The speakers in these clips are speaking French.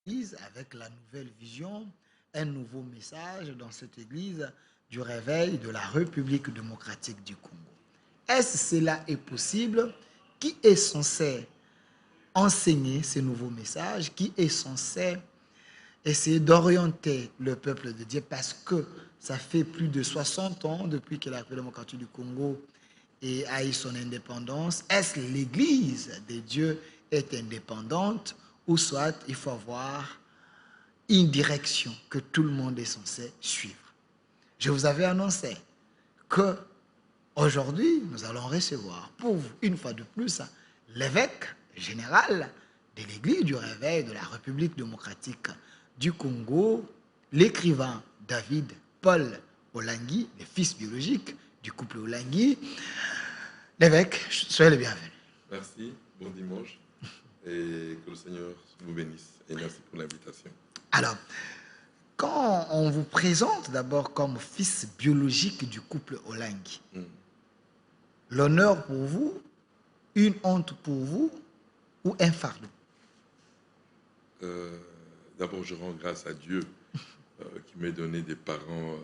Église avec la nouvelle vision, un nouveau message dans cette Église du réveil de la République démocratique du Congo. Est-ce que cela est possible? Qui est censé enseigner ces nouveaux messages? Qui est censé essayer d'orienter le peuple de Dieu? Parce que ça fait plus de 60 ans depuis que la République démocratique du Congo a eu son indépendance. Est-ce que l'Église de Dieu est indépendante ou soit il faut avoir une direction que tout le monde est censé suivre? Je vous avais annoncé que aujourd'hui, nous allons recevoir pour vous, une fois de plus, l'évêque général de l'Église du réveil de la République démocratique du Congo, l'écrivain David Paul Olangui, le fils biologique du couple Olangui. L'évêque, soyez le bienvenu. Merci, bon dimanche et que le Seigneur vous bénisse et merci pour l'invitation. Alors, quand on vous présente d'abord comme fils biologique du couple Olangui, l'honneur pour vous, une honte pour vous ou un fardeau? D'abord, je rends grâce à Dieu qui m'a donné des parents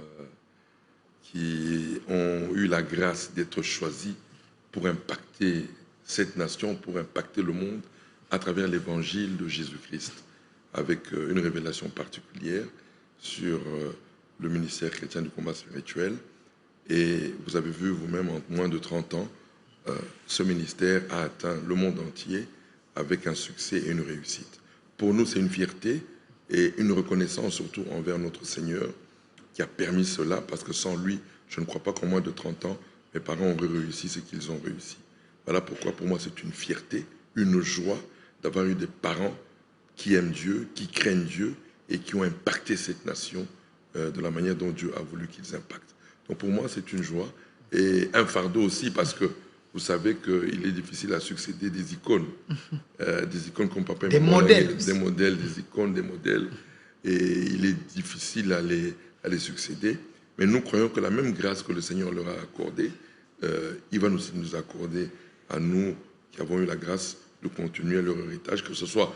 qui ont eu la grâce d'être choisis pour impacter cette nation, pour impacter le monde à travers l'évangile de Jésus-Christ, avec une révélation particulière sur le ministère chrétien du combat spirituel. Et vous avez vu vous-même, en moins de 30 ans, ce ministère a atteint le monde entier avec un succès et une réussite. Pour nous, c'est une fierté et une reconnaissance surtout envers notre Seigneur qui a permis cela, parce que sans lui, je ne crois pas qu'en moins de 30 ans, mes parents auraient réussi ce qu'ils ont réussi. Voilà pourquoi pour moi c'est une fierté, une joie d'avoir eu des parents qui aiment Dieu, qui craignent Dieu et qui ont impacté cette nation de la manière dont Dieu a voulu qu'ils impactent. Donc pour moi c'est une joie et un fardeau aussi, parce que vous savez qu'il est difficile à succéder des icônes comme papa et maman, des modèles, des icônes, des modèles, et il est difficile à les succéder. Mais nous croyons que la même grâce que le Seigneur leur a accordée, il va nous accorder à nous qui avons eu la grâce de continuer leur héritage, que ce soit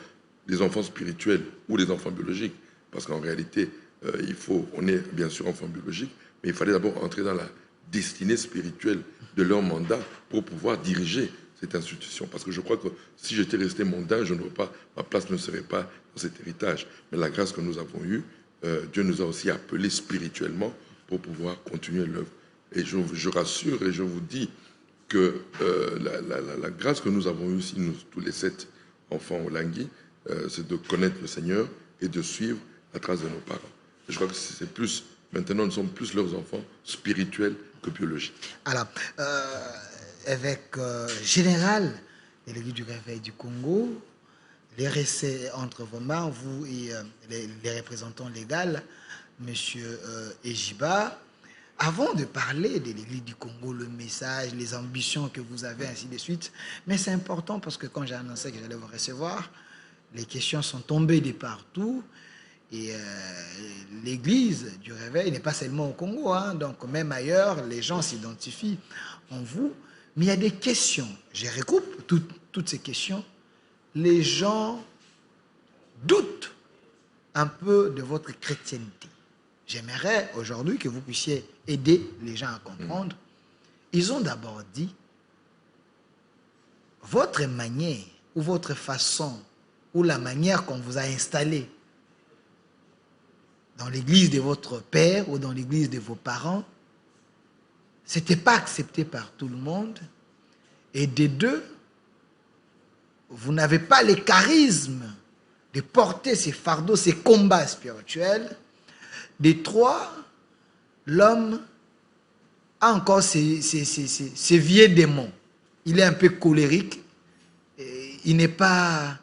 des enfants spirituels ou des enfants biologiques. Parce qu'en réalité, on est bien sûr enfants biologiques, mais il fallait d'abord entrer dans la destinée spirituelle de leur mandat pour pouvoir diriger cette institution. Parce que je crois que si j'étais resté mondain, ma place ne serait pas dans cet héritage. Mais la grâce que nous avons eue, Dieu nous a aussi appelés spirituellement pour pouvoir continuer l'œuvre. Et je rassure et je vous dis que la grâce que nous avons eue ici, nous, tous les 7 enfants Olangui, c'est de connaître le Seigneur et de suivre la trace de nos parents. Et je crois que c'est plus, maintenant nous sommes plus leurs enfants spirituels que biologiques. Alors, évêque général de l'Église du réveil du Congo, les récits entre vos mains, vous et les représentants légaux, M. Ejiba. Avant de parler de l'Église du Congo, le message, les ambitions que vous avez, ainsi de suite, mais c'est important parce que quand j'ai annoncé que j'allais vous recevoir, les questions sont tombées de partout. Et l'Église du réveil n'est pas seulement au Congo, hein, donc même ailleurs, les gens s'identifient en vous. Mais il y a des questions, je recoupe toutes ces questions. Les gens doutent un peu de votre chrétienté. J'aimerais aujourd'hui que vous puissiez aider les gens à comprendre. Ils ont d'abord dit, votre manière ou votre façon ou la manière qu'on vous a installé dans l'église de votre père ou dans l'église de vos parents, ce n'était pas accepté par tout le monde. Et des deux, vous n'avez pas les charismes de porter ces fardeaux, ces combats spirituels. Des trois, l'homme a encore ces vieux démons. Il est un peu colérique. Il n'est pas...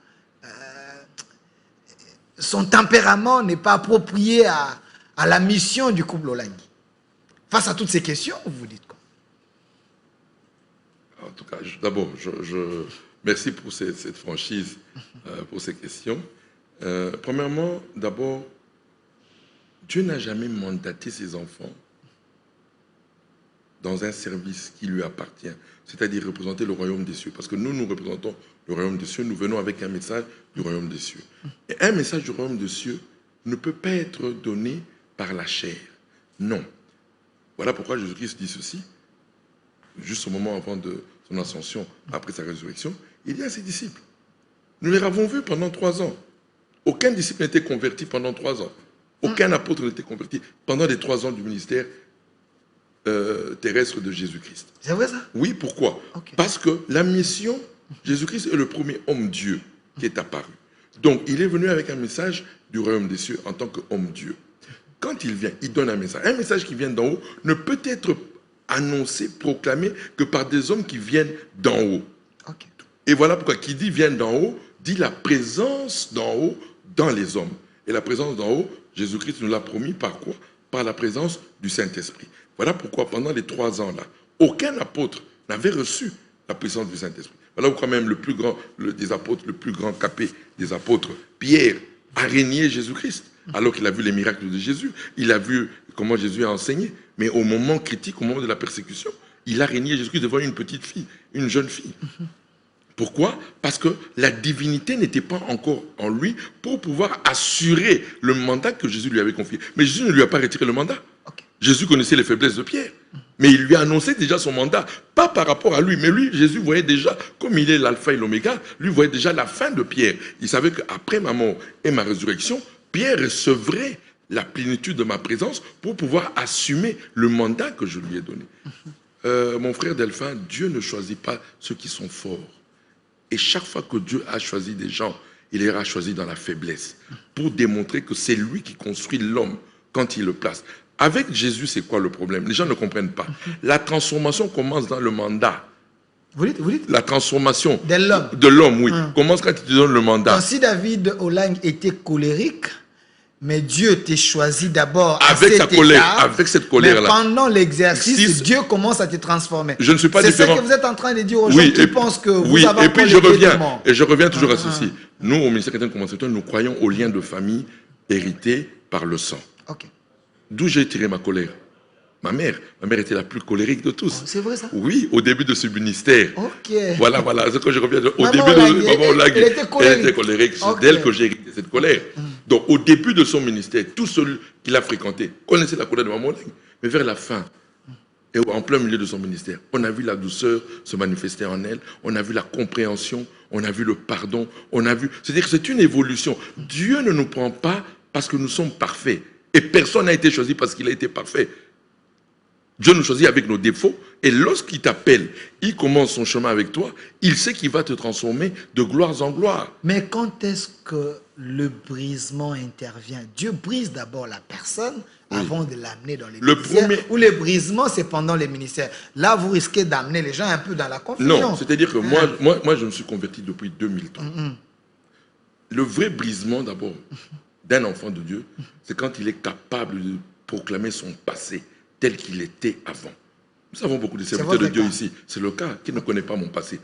son tempérament n'est pas approprié à la mission du couple Olangui. Face à toutes ces questions, vous vous dites quoi? En tout cas, d'abord, merci pour cette franchise, pour ces questions. Premièrement, d'abord, Dieu n'a jamais mandaté ses enfants dans un service qui lui appartient, c'est-à-dire représenter le royaume des cieux. Parce que nous représentons le royaume des cieux, nous venons avec un message du royaume des cieux. Et un message du royaume des cieux ne peut pas être donné par la chair. Non. Voilà pourquoi Jésus-Christ dit ceci, juste au moment avant de son ascension, après sa résurrection, il dit à ses disciples, nous les avons vus pendant 3 ans. Aucun disciple n'était converti pendant 3 ans. Aucun apôtre n'était converti pendant les 3 ans du ministère terrestre de Jésus-Christ. C'est vrai ça? Oui, pourquoi? Parce que la mission, Jésus-Christ est le premier homme-dieu qui est apparu. Donc, il est venu avec un message du royaume des cieux en tant qu'homme-dieu. Quand il vient, il donne un message. Un message qui vient d'en haut ne peut être annoncé, proclamé que par des hommes qui viennent d'en haut. Et voilà pourquoi qui dit viennent d'en haut, dit la présence d'en haut dans les hommes. Et la présence d'en haut, Jésus-Christ nous l'a promis par quoi? Par la présence du Saint-Esprit. Voilà pourquoi pendant les 3 ans-là, aucun apôtre n'avait reçu la puissance du Saint-Esprit. Voilà pourquoi même le plus grand des apôtres, le plus grand capé des apôtres, Pierre, a régné Jésus-Christ. Alors qu'il a vu les miracles de Jésus, il a vu comment Jésus a enseigné. Mais au moment critique, au moment de la persécution, il a régné Jésus-Christ devant une petite fille, une jeune fille. Pourquoi? Parce que la divinité n'était pas encore en lui pour pouvoir assurer le mandat que Jésus lui avait confié. Mais Jésus ne lui a pas retiré le mandat. Jésus connaissait les faiblesses de Pierre. Mais il lui a annoncé déjà son mandat, pas par rapport à lui, mais lui, Jésus voyait déjà, comme il est l'alpha et l'oméga, lui voyait déjà la fin de Pierre. Il savait qu'après ma mort et ma résurrection, Pierre recevrait la plénitude de ma présence pour pouvoir assumer le mandat que je lui ai donné. Mon frère Delphin, Dieu ne choisit pas ceux qui sont forts. Et chaque fois que Dieu a choisi des gens, il les a choisis dans la faiblesse pour démontrer que c'est lui qui construit l'homme quand il le place. Avec Jésus, c'est quoi le problème? Les gens ne comprennent pas. La transformation commence dans le mandat. Vous dites La transformation de l'homme, oui. Commence quand il te donne le mandat. Donc, si David Olang était colérique, mais Dieu t'a choisi d'abord avec sa colère, avec cette colère-là. Pendant l'exercice, Dieu commence à te transformer. Je ne suis pas différent. C'est ce que vous êtes en train de dire aux gens qui pensent que vous avez et puis je reviens toujours à ceci. Nous, au ministère chrétien de conversion, nous croyons aux liens de famille hérités par le sang. D'où j'ai tiré ma colère? Ma mère était la plus colérique de tous. C'est vrai ça? Oui, au début de ce ministère. Voilà, c'est quand je reviens. Au début de Maman Olag, elle était colérique. C'est d'elle que j'ai hérité cette colère. Donc, au début de son ministère, tous ceux qui l'a fréquenté connaissaient la colère de Maman Olag. Mais vers la fin, et en plein milieu de son ministère, on a vu la douceur se manifester en elle, on a vu la compréhension, on a vu le pardon, on a vu... C'est-à-dire que c'est une évolution. Dieu ne nous prend pas parce que nous sommes parfaits. Et personne n'a été choisi parce qu'il a été parfait. Dieu nous choisit avec nos défauts. Et lorsqu'il t'appelle, il commence son chemin avec toi, il sait qu'il va te transformer de gloire en gloire. Mais quand est-ce que le brisement intervient? Dieu brise d'abord la personne avant de l'amener dans les ministères. Ou le brisement, c'est pendant les ministères. Là, vous risquez d'amener les gens un peu dans la confusion. Non, c'est-à-dire que moi, je me suis converti depuis 2003. Le vrai brisement, d'abord, d'un enfant de Dieu, c'est quand il est capable de proclamer son passé tel qu'il était avant. Nous avons beaucoup de serviteurs de Dieu ici. C'est le cas qui ne connaît pas mon passé.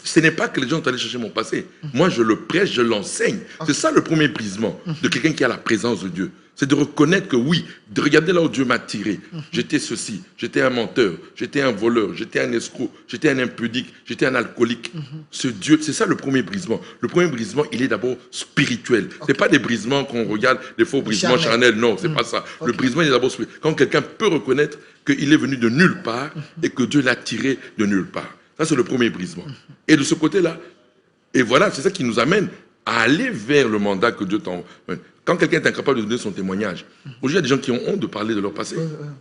Ce n'est pas que les gens sont allés chercher mon passé. Moi, je le prêche, je l'enseigne. C'est ça le premier brisement de quelqu'un qui a la présence de Dieu. C'est de reconnaître que oui, de regarder là où Dieu m'a tiré. J'étais ceci, j'étais un menteur, j'étais un voleur, j'étais un escroc, j'étais un impudique, j'étais un alcoolique. Ce Dieu, c'est ça le premier brisement. Le premier brisement, il est d'abord spirituel. Ce n'est pas des brisements qu'on regarde, des faux brisements charnels. Non, c'est pas ça. Le brisement, il est d'abord spirituel. Quand quelqu'un peut reconnaître qu'il est venu de nulle part et que Dieu l'a tiré de nulle part. Ça, c'est le premier brisement. Et de ce côté-là, et voilà, c'est ça qui nous amène à aller vers le mandat que Dieu t'envoie. Quand quelqu'un est incapable de donner son témoignage, aujourd'hui, il y a des gens qui ont honte de parler de leur passé.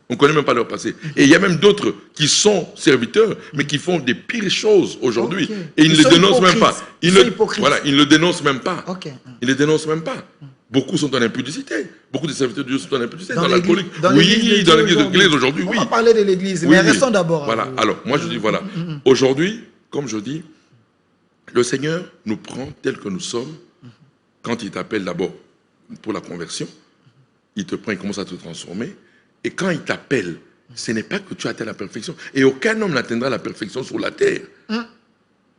On ne connaît même pas leur passé. Et il y a même d'autres qui sont serviteurs, mais qui font des pires choses aujourd'hui. Et ils ne le dénoncent même pas. Ils ne le dénoncent même pas. Ils ne le dénoncent même pas. Beaucoup sont en impudicité. Beaucoup de serviteurs de Dieu sont en impudicité. Dans l'alcoolique. Oui, dans l'église de l'Église aujourd'hui, oui. On va parler de l'église, mais restons d'abord. Voilà. Alors, moi, je dis, voilà. Aujourd'hui, comme je dis, le Seigneur nous prend tel que nous sommes quand il t'appelle d'abord pour la conversion. Il te prend, il commence à te transformer. Et quand il t'appelle, ce n'est pas que tu atteins la perfection. Et aucun homme n'atteindra la perfection sur la terre.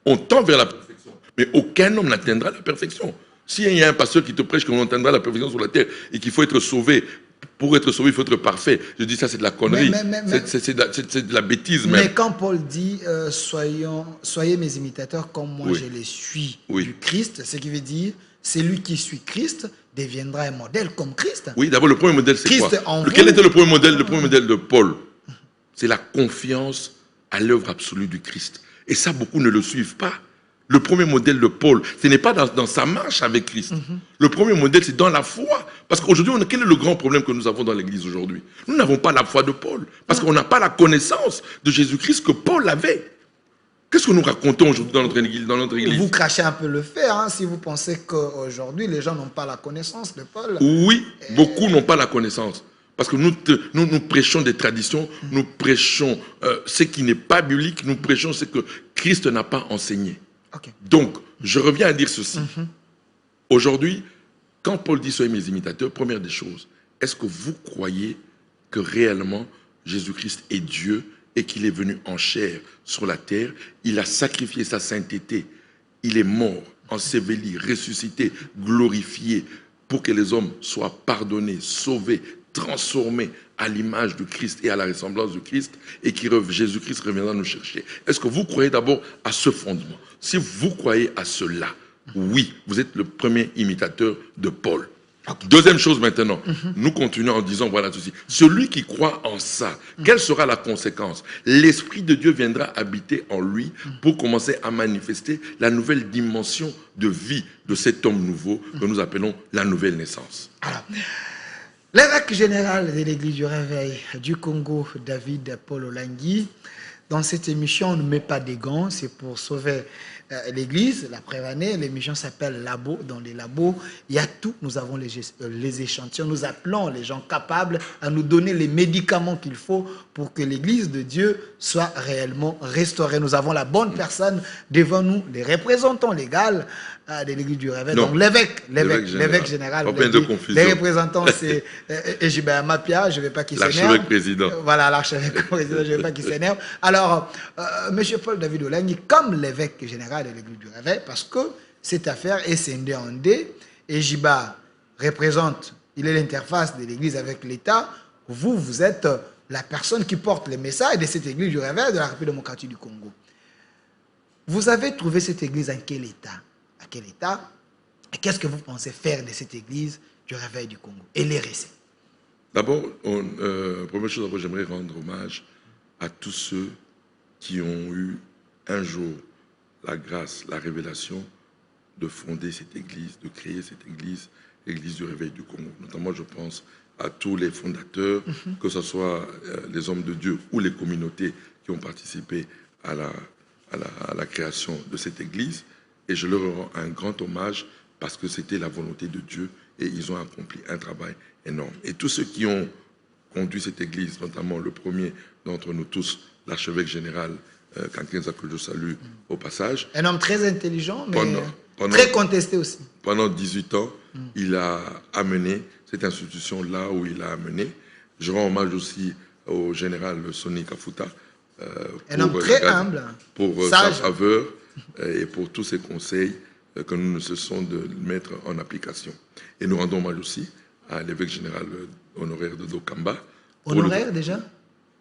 On tend vers la perfection. Mais aucun homme n'atteindra la perfection. S'il y a un pasteur qui te prêche qu'on atteindra la perfection sur la terre et qu'il faut être sauvé pour être sauvé, il faut être parfait. Je dis ça, c'est de la connerie. C'est de la bêtise même. Mais quand Paul dit soyez mes imitateurs comme moi je les suis du Christ, ce qui veut dire celui qui suit Christ deviendra un modèle comme Christ. Oui, d'abord, le premier modèle, c'est quoi? Quel était le premier modèle? Le premier modèle de Paul, c'est la confiance à l'œuvre absolue du Christ. Et ça, beaucoup ne le suivent pas. Le premier modèle de Paul, ce n'est pas dans sa marche avec Christ. Le premier modèle, c'est dans la foi. Parce qu'aujourd'hui, quel est le grand problème que nous avons dans l'Église aujourd'hui? Nous n'avons pas la foi de Paul. Parce qu'on n'a pas la connaissance de Jésus-Christ que Paul avait. Qu'est-ce que nous racontons aujourd'hui dans notre Église? Vous crachez un peu le fer si vous pensez qu'aujourd'hui, les gens n'ont pas la connaissance de Paul. Oui, beaucoup n'ont pas la connaissance. Parce que nous prêchons des traditions, nous prêchons ce qui n'est pas biblique, nous prêchons ce que Christ n'a pas enseigné. Okay. Donc, je reviens à dire ceci. Aujourd'hui, quand Paul dit « Soyez mes imitateurs », première des choses, est-ce que vous croyez que réellement Jésus-Christ est Dieu et qu'il est venu en chair sur la terre? Il a sacrifié sa sainteté. Il est mort, enseveli, ressuscité, glorifié pour que les hommes soient pardonnés, sauvés, transformés à l'image du Christ et à la ressemblance du Christ, et que Jésus-Christ reviendra nous chercher. Est-ce que vous croyez d'abord à ce fondement? Si vous croyez à cela, oui, vous êtes le premier imitateur de Paul. Okay. Deuxième chose maintenant, nous continuons en disant voilà ceci. Celui qui croit en ça, quelle sera la conséquence? L'Esprit de Dieu viendra habiter en lui pour commencer à manifester la nouvelle dimension de vie de cet homme nouveau que nous appelons la nouvelle naissance. Alors, l'évêque général de l'Église du Réveil du Congo, David Paul Olangui, dans cette émission, on ne met pas des gants, c'est pour sauver l'Église. La prévanée, l'émission s'appelle Labo. Dans les labos, il y a tout. Nous avons les échantillons. Nous appelons les gens capables à nous donner les médicaments qu'il faut pour que l'Église de Dieu soit réellement restaurée. Nous avons la bonne personne devant nous, les représentants légaux de l'Église du Réveil. Donc l'évêque général. Les représentants, c'est Ejibert Mapia, je ne vais pas qu'il s'énerve. L'archevêque président. Voilà, l'archevêque président, je ne vais pas qu'il s'énerve. Alors, M. Paul David Olangui, comme l'évêque général de l'Église du Réveil, parce que cette affaire est scindée en deux, Ejiba représente, il est l'interface de l'Église avec l'État, vous êtes la personne qui porte les messages de cette Église du Réveil de la République démocratique du Congo. Vous avez trouvé cette Église en quel état? À quel état? Et qu'est-ce que vous pensez faire de cette Église du Réveil du Congo et les récits? D'abord, première chose, j'aimerais rendre hommage à tous ceux qui ont eu un jour la grâce, la révélation de fonder cette Église, de créer cette Église, l'Église du Réveil du Congo. Notamment, je pense à tous les fondateurs, que ce soit les hommes de Dieu ou les communautés qui ont participé à la création de cette Église. Et je leur rends un grand hommage parce que c'était la volonté de Dieu et ils ont accompli un travail énorme. Et tous ceux qui ont conduit cette Église, notamment le premier d'entre nous tous, l'archevêque général, Kankenza, que je salue au passage. Un homme très intelligent, mais très contesté aussi. Pendant 18 ans, il a amené cette institution là où il a amené. Je rends hommage aussi au général Sonny Kafuta. Un homme très humble, pour sa faveur et pour tous ses conseils que nous ne cessons de mettre en application. Et nous rendons hommage aussi à l'évêque général honoraire de Dokamba. Honoraire déjà?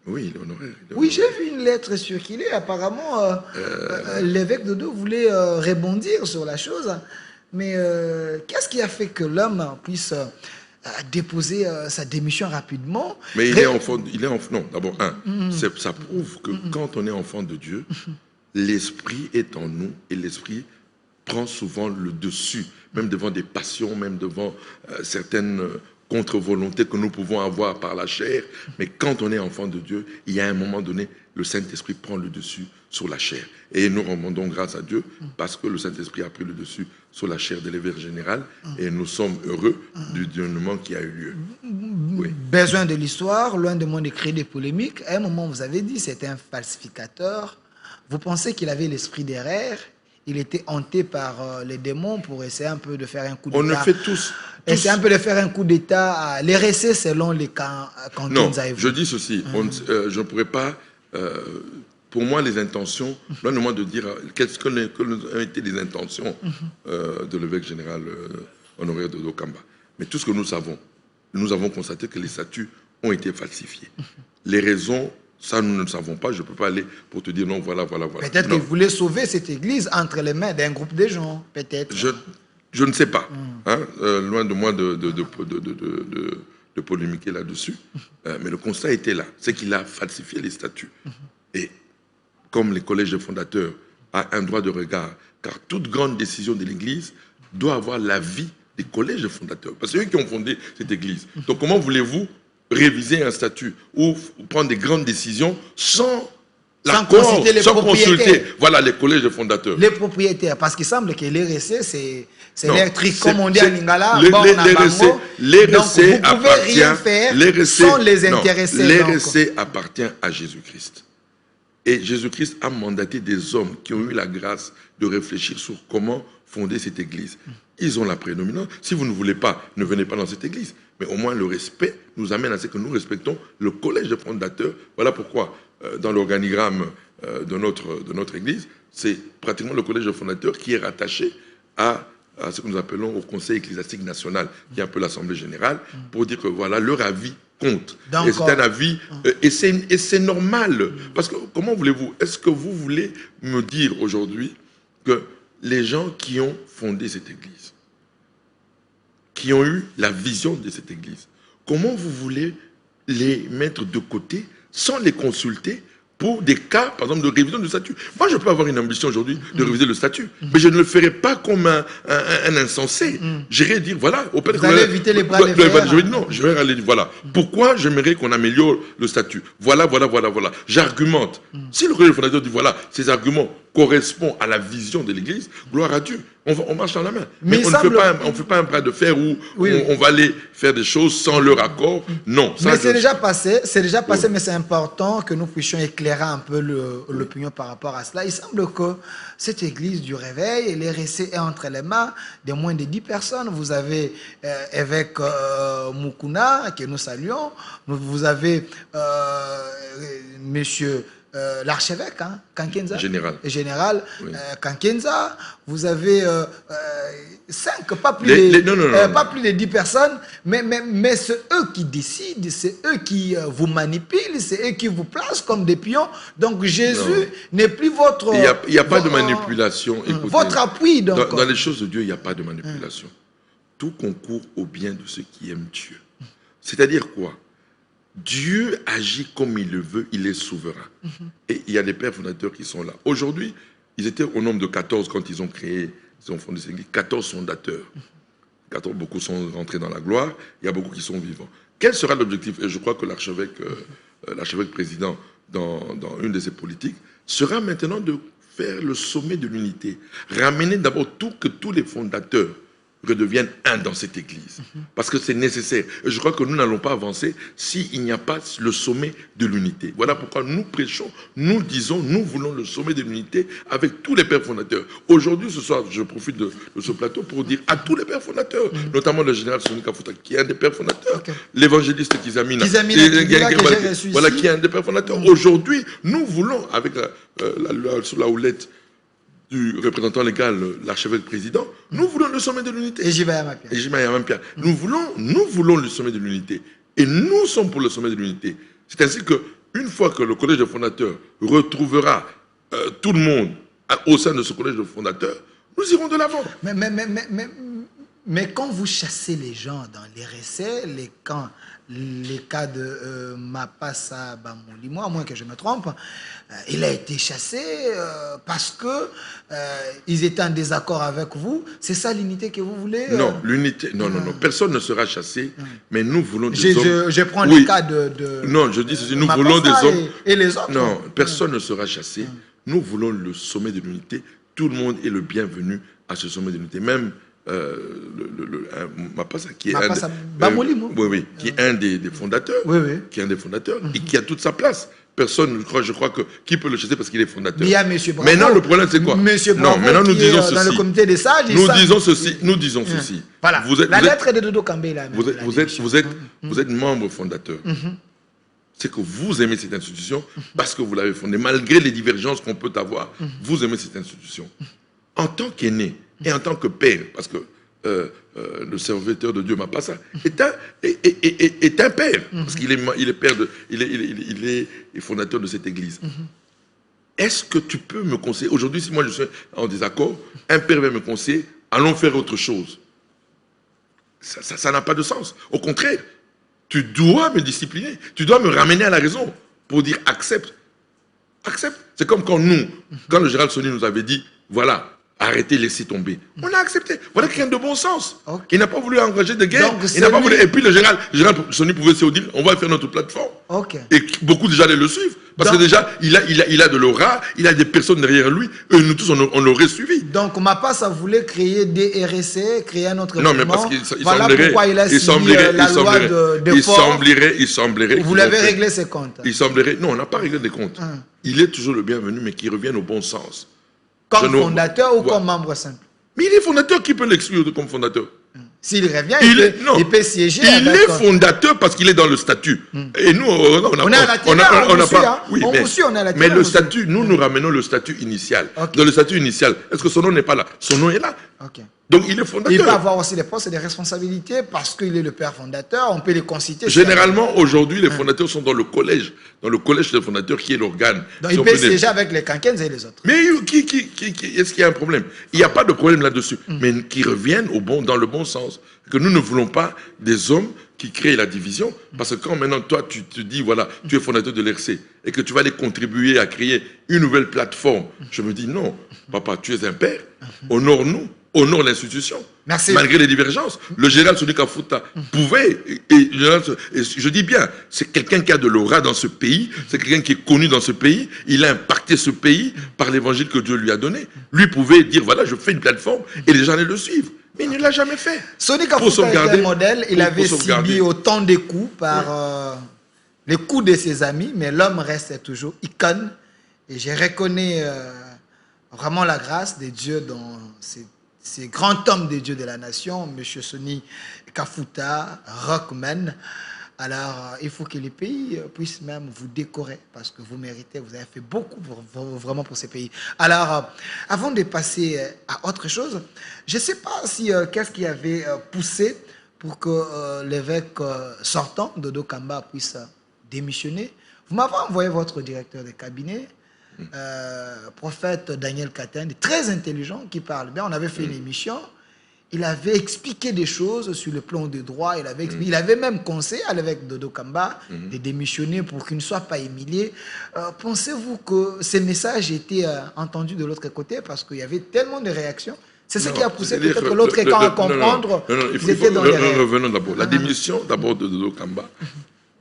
Oui, il est honoraire. Oui, j'ai vu une lettre circuler. Apparemment, l'évêque de Do voulait rebondir sur la chose. Mais qu'est-ce qui a fait que l'homme puisse déposer sa démission rapidement? Mais il est enfant. Non, d'abord, ça prouve que quand on est enfant de Dieu, l'esprit est en nous et l'esprit prend souvent le dessus, même devant des passions, même devant certaines contre-volontés que nous pouvons avoir par la chair. Mais quand on est enfant de Dieu, il y a un moment donné, le Saint-Esprit prend le dessus sur la chair. Et nous rendons grâce à Dieu parce que le Saint-Esprit a pris le dessus sur la chair de l'évêque général et nous sommes heureux du dénouement qui a eu lieu. Oui. Besoin de l'histoire, loin de moi de créer des polémiques. À un moment, vous avez dit c'était un falsificateur. Vous pensez qu'il avait l'esprit d'erreur? Il était hanté par les démons pour essayer un peu de faire un coup d'État. On le fait tous. Essayer un peu de faire un coup d'État, les récits selon les cantons. Non, je dis ceci. Je ne pourrais pas... pour moi, les intentions, loin de moi de dire quelles ont été les intentions de l'évêque général honoraire de Dokamba. Mais tout ce que nous savons, nous avons constaté que les statuts ont été falsifiés. Les raisons, ça nous ne le savons pas. Je ne peux pas aller pour te dire non, voilà. Peut-être qu'ils voulaient sauver cette église entre les mains d'un groupe de gens, peut-être. Je ne sais pas. Hein, loin de moi de polémiquer là-dessus. Mais le constat était là. C'est qu'il a falsifié les statuts. Et comme les collèges de fondateurs ont un droit de regard, car toute grande décision de l'Église doit avoir l'avis des collèges de fondateurs. Parce que c'est eux qui ont fondé cette Église. Donc comment voulez-vous réviser un statut ou prendre des grandes décisions sans consulter voilà, les collèges de fondateurs. Les propriétaires, parce qu'il semble que l'RC, c'est l'électrique, comme on dit à Lingala, l'RC appartient, sans les intéresser. L'RC appartient à Jésus-Christ. Et Jésus-Christ a mandaté des hommes qui ont eu la grâce de réfléchir sur comment fonder cette église. Ils ont la prédominance. Si vous ne voulez pas, ne venez pas dans cette église. Mais au moins le respect nous amène à ce que nous respectons le collège de fondateurs. Voilà pourquoi dans l'organigramme de notre église, c'est pratiquement le collège de fondateurs qui est rattaché à ce que nous appelons au Conseil ecclésiastique national, qui est un peu l'Assemblée générale, pour dire que voilà, leur avis compte. Et c'est un avis, et c'est normal. Parce que, comment voulez-vous, est-ce que vous voulez me dire aujourd'hui que les gens qui ont fondé cette église, qui ont eu la vision de cette église, comment vous voulez les mettre de côté sans les consulter pour des cas, par exemple, de révision du statut? Moi, je peux avoir une ambition aujourd'hui de réviser le statut, mais je ne le ferai pas comme un insensé. J'irai dire, voilà, au père... Vous allez éviter les bras de fer. Je vais dire non, je vais aller dire, voilà, pourquoi j'aimerais qu'on améliore le statut? Voilà. J'argumente. Si le collège fondateur dit, voilà, ces arguments correspondent à la vision de l'Église, gloire à Dieu. On marche dans la main. Mais on ne fait pas un bras de fer où on va aller faire des choses sans leur accord. Non. Mais c'est déjà passé, mais c'est important que nous puissions éclairer un peu l'opinion par rapport à cela. Il semble que cette église du réveil, l'RC est entre les mains de moins de 10 personnes. Vous avez évêque Mukuna, que nous saluons. Vous avez monsieur... l'archevêque, Kankenza, général oui. Kankenza, vous avez 5, pas plus de 10 personnes, mais c'est eux qui décident, c'est eux qui vous manipulent, c'est eux qui vous placent comme des pions. Donc Jésus n'est plus votre... Il n'y a pas de manipulation. Écoutez, votre appui. Donc. Dans les choses de Dieu, il n'y a pas de manipulation. Tout concourt au bien de ceux qui aiment Dieu. C'est-à-dire quoi? Dieu agit comme il le veut, il est souverain. Et il y a des pères fondateurs qui sont là. Aujourd'hui, ils étaient au nombre de 14 quand ils ont fondé cette église. 14 fondateurs. 14, beaucoup sont rentrés dans la gloire, il y a beaucoup qui sont vivants. Quel sera l'objectif? Et je crois que l'archevêque président, dans une de ses politiques, sera maintenant de faire le sommet de l'unité. Ramener d'abord que tous les fondateurs redeviennent un dans cette église. Parce que c'est nécessaire. Et je crois que nous n'allons pas avancer s'il n'y a pas le sommet de l'unité. Voilà pourquoi nous prêchons, nous disons, nous voulons le sommet de l'unité avec tous les pères fondateurs. Aujourd'hui, ce soir, je profite de ce plateau pour dire à tous les pères fondateurs, notamment le général Sonika Fouta, qui est un des pères fondateurs, l'évangéliste Kizamina, qui est un des pères fondateurs. Aujourd'hui, nous voulons, avec sous la houlette du représentant légal, l'archevêque président, nous voulons le sommet de l'unité. Et j'y vais à ma pierre. Nous voulons le sommet de l'unité. Et nous sommes pour le sommet de l'unité. C'est ainsi qu'une fois que le collège de fondateurs retrouvera tout le monde au sein de ce collège de fondateurs, nous irons de l'avant. Mais quand vous chassez les gens dans les récits, les cas de Mapassa Bamolimo, à moins que je me trompe, il a été chassé parce que ils étaient en désaccord avec vous. C'est ça l'unité que vous voulez? Non, l'unité, non. Personne ne sera chassé, mais nous voulons des hommes. Je prends le cas de non, je dis ceci, nous voulons des hommes. Et les autres? Non, personne ne sera chassé. Nous voulons le sommet de l'unité. Tout le monde est le bienvenu à ce sommet de l'unité. Même Mapassa qui est un des fondateurs, qui est un des fondateurs et qui a toute sa place. Personne, je crois que qui peut le chasser parce qu'il est fondateur. Mais il y a Monsieur Bravo. Maintenant, le problème c'est quoi? Monsieur Bravo, non, maintenant nous disons ceci. Dans le comité des sages. Nous disons ceci. Voilà. La lettre de Dodo Kambé là. Vous êtes membre fondateur. C'est que vous aimez cette institution parce que vous l'avez fondée, malgré les divergences qu'on peut avoir. Vous aimez cette institution. En tant qu'aîné et en tant que père, parce que le serviteur de Dieu Mapassa, est un père, parce qu'il est père il est fondateur de cette église. Est-ce que tu peux me conseiller, aujourd'hui, si moi je suis en désaccord, un père va me conseiller, allons faire autre chose. Ça n'a pas de sens. Au contraire, tu dois me discipliner, tu dois me ramener à la raison pour dire accepte. Accepte. C'est comme quand le général Soni nous avait dit, voilà, arrêtez, laissez tomber. On a accepté. Voilà quelqu'un de bon sens. Okay. Il n'a pas voulu engager de guerre. Donc, et puis le général Soni pouvait se dire, on va faire notre plateforme. Okay. Et beaucoup déjà allaient le suivre. Parce que déjà, il a de l'aura, il a des personnes derrière lui, et nous tous, on l'aurait suivi. Donc, Mapassa voulait créer des RSC, créer un autre mouvement. Non, mais parce qu'il voilà pourquoi il a signé la loi de Fort. Il semblerait. Vous l'avez réglé ses comptes. Il semblerait. Non, on n'a pas réglé des comptes. Il est toujours le bienvenu, mais qu'il revienne au bon sens. Comme fondateur ou comme membre simple? Mais il est fondateur, qui peut l'exclure comme fondateur? S'il revient, il peut siéger. Il est fondateur parce qu'il est dans le statut. Et nous, on n'a pas. Oui, mais le statut, nous ramenons le statut initial. Okay. Dans le statut initial, est-ce que son nom n'est pas là? Son nom est là. Okay. Donc il est fondateur. Il peut avoir aussi des postes et des responsabilités parce qu'il est le père fondateur. On peut les conciter. Généralement, aujourd'hui, les fondateurs sont dans le collège des fondateurs qui est l'organe. Donc il peut siéger avec les Kankens et les autres. Mais est-ce qu'il y a un problème? Il n'y a pas de problème là-dessus. Mais qu'ils reviennent dans le bon sens. Que nous ne voulons pas des hommes qui créent la division. Parce que quand maintenant, toi, tu te dis, voilà, tu es fondateur de l'RC et que tu vas aller contribuer à créer une nouvelle plateforme, je me dis, non, papa, tu es un père, honore-nous. Honore l'institution, malgré les divergences. Le général Soni Kafuta pouvait, et je dis bien, c'est quelqu'un qui a de l'aura dans ce pays, c'est quelqu'un qui est connu dans ce pays, il a impacté ce pays par l'évangile que Dieu lui a donné. Lui pouvait dire, voilà, je fais une plateforme, et les gens allaient le suivre. Mais il ne l'a jamais fait. Soni Kafuta était un modèle, il avait subi autant de coups par les coups de ses amis, mais l'homme reste toujours icône, et je reconnais vraiment la grâce de Dieu dans ces grands hommes de Dieu de la nation, M. Soni Kafuta, Rockman. Alors, il faut que les pays puissent même vous décorer parce que vous méritez, vous avez fait beaucoup vraiment pour ces pays. Alors, avant de passer à autre chose, je ne sais pas si qu'est-ce qui avait poussé pour que l'évêque sortant, Dodo Kamba, puisse démissionner. Vous m'avez envoyé votre directeur de cabinet, prophète Daniel Katen, très intelligent, qui parle bien. On avait fait une émission. Il avait expliqué des choses sur le plan des droits. Il avait même conseillé à l'évêque Dodo Kamba de démissionner pour qu'il ne soit pas humilié. Pensez-vous que ces messages étaient entendus de l'autre côté parce qu'il y avait tellement de réactions? C'est ce qui a poussé peut-être l'autre camp à comprendre qu'ils étaient dans les rêves. Revenons d'abord. La démission d'abord de Dodo Kamba.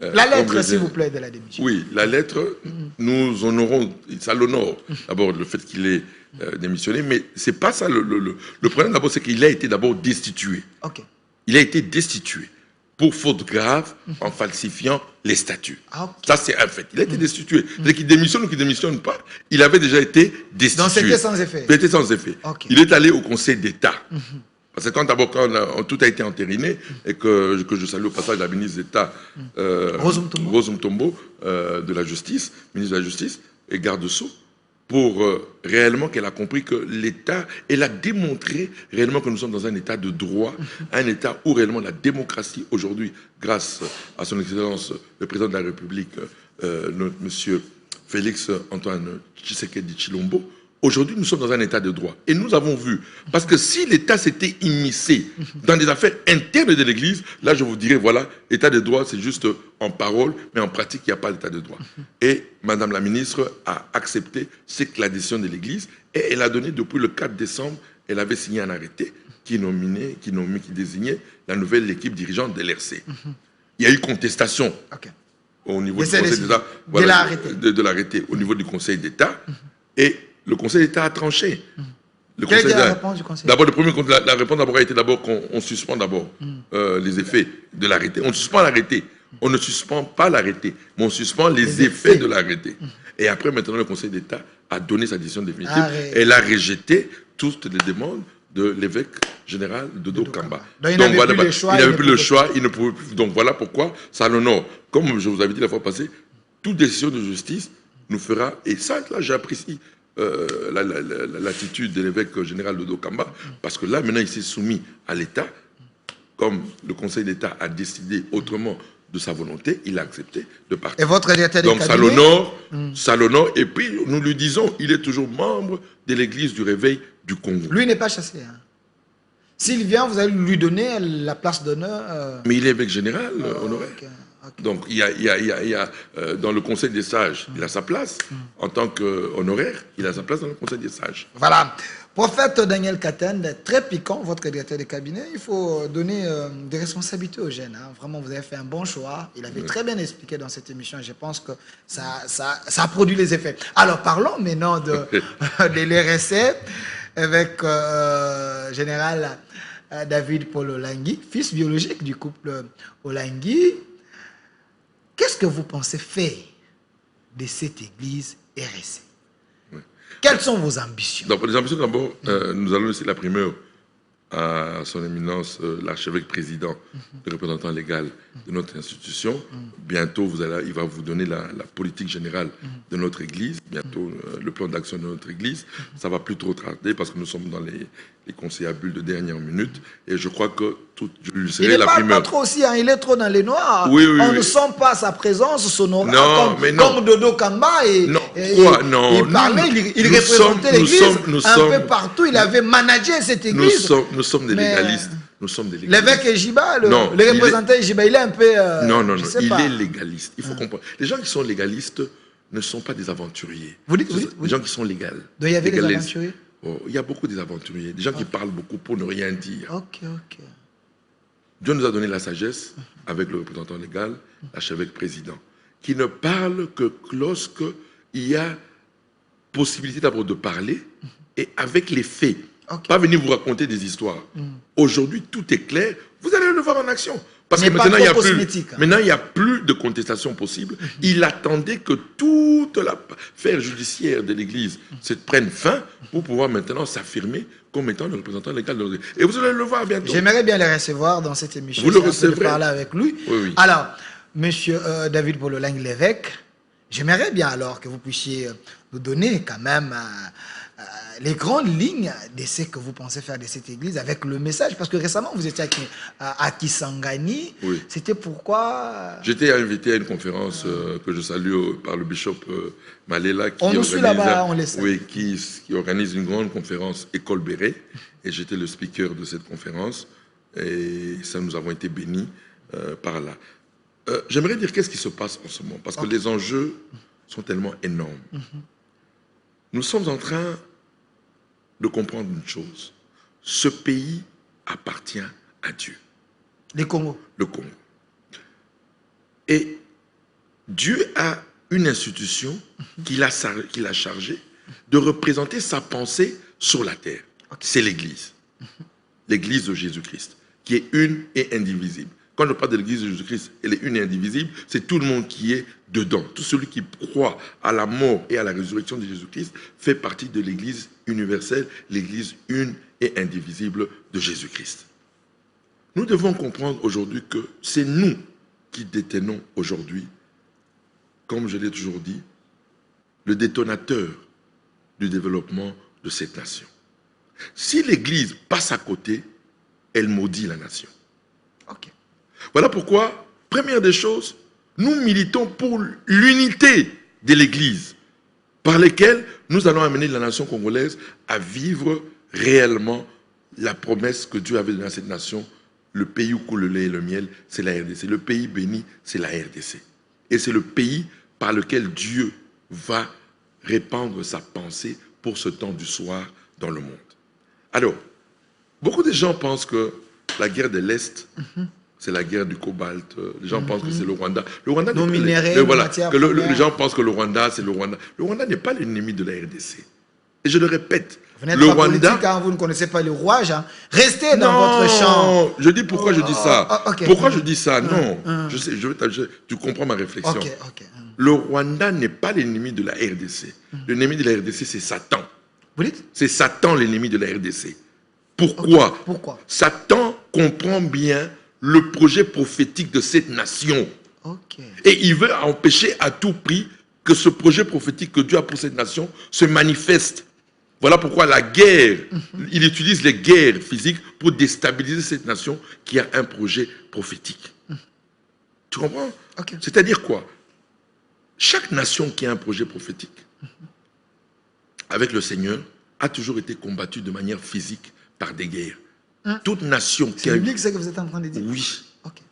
La lettre, s'il vous plaît, de la démission. Oui, la lettre, nous honorons, ça l'honore. D'abord, le fait qu'il ait démissionné, mais ce n'est pas ça. Le problème, d'abord, c'est qu'il a été d'abord destitué. Okay. Il a été destitué pour faute grave en falsifiant les statuts. Okay. Ça, c'est un fait. Il a été destitué. C'est-à-dire qu'il démissionne ou qu'il ne démissionne pas, il avait déjà été destitué. Donc, c'était sans effet. C'était sans effet. Okay. Il est allé au Conseil d'État. Parce que quand tout a été entériné et que je salue au passage la ministre d'État Rose Mutombo de la Justice, ministre de la Justice et garde-sceau, pour réellement qu'elle a compris que l'État, elle a démontré réellement que nous sommes dans un État de droit, un État où réellement la démocratie aujourd'hui, grâce à son Excellence le Président de la République, Monsieur Félix Antoine Tshisekedi Tshilombo, aujourd'hui, nous sommes dans un état de droit. Et nous avons vu, parce que si l'État s'était immiscé dans des affaires internes de l'Église, là, je vous dirais, voilà, état de droit, c'est juste en parole, mais en pratique, il n'y a pas d'état de droit. Et Madame la ministre a accepté cette la décision de l'Église, et elle a donné, depuis le 4 décembre, elle avait signé un arrêté qui désignait la nouvelle équipe dirigeante de l'RC. Il y a eu contestation au niveau du Conseil d'État, de l'arrêté, au niveau du Conseil d'État, et le Conseil d'État a tranché. Quelle était la réponse du Conseil d'État? D'abord, la réponse a été d'abord qu'on suspend d'abord les effets de l'arrêté. On suspend l'arrêté. On ne suspend pas l'arrêté, mais on suspend les effets de l'arrêté. Et après, maintenant, le Conseil d'État a donné sa décision définitive. Elle a rejeté toutes les demandes de l'évêque général Dodo Kamba. Donc, il n'avait plus le choix. Il ne pouvait plus. Donc, voilà pourquoi ça l'honore. Comme je vous avais dit la fois passée, toute décision de justice nous fera, et ça, là, j'apprécie l'attitude de l'évêque général de Dokamba, parce que là, maintenant, il s'est soumis à l'État. Comme le Conseil d'État a décidé autrement de sa volonté, il a accepté de partir. Et votre directeur de Donc cabinet? ça l'honore, et puis nous lui disons, il est toujours membre de l'Église du Réveil du Congo. Lui n'est pas chassé. Hein. S'il vient, vous allez lui donner la place d'honneur. Mais il est évêque général, honoraire. Okay. Donc il y a dans le Conseil des sages, il a sa place. En tant qu'honoraire, il a sa place dans le Conseil des sages. Voilà. Prophète Daniel Katende, très piquant, votre directeur de cabinet. Il faut donner des responsabilités aux jeunes. Hein. Vraiment, vous avez fait un bon choix. Il avait très bien expliqué dans cette émission. Je pense que ça a produit les effets. Alors, parlons maintenant de l'RSC avec général David Paul Olangui, fils biologique du couple Olangui. Qu'est-ce que vous pensez faire de cette église RSC? Quelles sont vos ambitions? Donc, les ambitions, d'abord, nous allons laisser la primeur à son éminence, l'archevêque président, le représentant légal de notre institution. Bientôt, il va vous donner la politique générale de notre église, bientôt le plan d'action de notre église. Ça ne va plus trop tarder parce que nous sommes dans les conseils à bulles de dernière minute. Et je crois que je lui laisserai la primeur. Il n'est pas trop aussi, hein, il est trop dans les noirs. Oui, On ne sent pas sa présence sonore comme Dodo Kamba. Il parlait, il représentait l'église un peu partout. Il avait managé cette église. Nous sommes des légalistes. Nous sommes des légalistes. L'évêque Ejiba, le représentant Ejiba, il est un peu... non, il est légaliste. Il faut comprendre. Les gens qui sont légalistes ne sont pas des aventuriers. Vous dites Les gens qui sont légaux. Donc il y avait des aventuriers? Il y a beaucoup des aventuriers. Des gens qui parlent beaucoup pour ne rien dire. Ok. Dieu nous a donné la sagesse avec le représentant légal, l'archevêque président, qui ne parle que lorsqu'il y a possibilité d'abord de parler et avec les faits. Pas venir vous raconter des histoires. Aujourd'hui, tout est clair. Vous allez le voir en action. Parce que maintenant, il n'y a plus de contestation possible. Il attendait que toute l'affaire judiciaire de l'Église se prenne fin pour pouvoir maintenant s'affirmer comme étant le représentant légal de l'Église. Et vous allez le voir bientôt. J'aimerais bien le recevoir dans cette émission. Vous le recevrez. Parler avec lui. Oui. Alors, monsieur David Paul Olangui, l'évêque, j'aimerais bien alors que vous puissiez nous donner quand même les grandes lignes de ce que vous pensez faire de cette église avec le message. Parce que récemment, vous étiez à Kisangani. Oui. C'était pourquoi... J'étais invité à une conférence que je salue par le bishop Malela qui organise une grande conférence École Béret. Et j'étais le speaker de cette conférence. Et ça, nous avons été bénis par là. J'aimerais dire qu'est-ce qui se passe en ce moment. Parce que les enjeux sont tellement énormes. Nous sommes en train de comprendre une chose. Ce pays appartient à Dieu. Le Congo. Le Congo. Et Dieu a une institution qu'il a chargée de représenter sa pensée sur la terre. C'est l'Église. L'Église de Jésus-Christ, qui est une et indivisible. Quand je parle de l'Église de Jésus-Christ, elle est une et indivisible, c'est tout le monde qui est dedans. Tout celui qui croit à la mort et à la résurrection de Jésus-Christ fait partie de l'Église universelle, l'Église une et indivisible de Jésus-Christ. Nous devons comprendre aujourd'hui que c'est nous qui détenons aujourd'hui, comme je l'ai toujours dit, le détonateur du développement de cette nation. Si l'Église passe à côté, elle maudit la nation. Voilà pourquoi, première des choses, nous militons pour l'unité de l'Église, par laquelle nous allons amener la nation congolaise à vivre réellement la promesse que Dieu avait donnée à cette nation. Le pays où coule le lait et le miel, c'est la RDC. Le pays béni, c'est la RDC. Et c'est le pays par lequel Dieu va répandre sa pensée pour ce temps du soir dans le monde. Alors, beaucoup de gens pensent que la guerre de l'Est, c'est la guerre du cobalt. Les gens pensent que c'est le Rwanda. Le Rwanda nos minéraux, les gens pensent que le Rwanda, c'est le Rwanda. Le Rwanda n'est pas l'ennemi de la RDC. Et je le répète. Vous n'êtes pas politique, hein, vous ne connaissez pas le rouage. Hein. Restez dans votre champ. Je dis pourquoi je dis ça. Pourquoi je dis ça? Non. Je sais, tu comprends ma réflexion. Le Rwanda n'est pas l'ennemi de la RDC. L'ennemi de la RDC, c'est Satan. Vous dites? C'est Satan l'ennemi de la RDC. Pourquoi? Pourquoi? Satan comprend bien le projet prophétique de cette nation. Et il veut empêcher à tout prix que ce projet prophétique que Dieu a pour cette nation se manifeste. Voilà pourquoi la guerre, il utilise les guerres physiques pour déstabiliser cette nation qui a un projet prophétique. Tu comprends? Okay. C'est-à-dire quoi? Chaque nation qui a un projet prophétique avec le Seigneur a toujours été combattue de manière physique par des guerres. Toute nation qui a... C'est biblique ce que vous êtes en train de dire? Oui. Okay.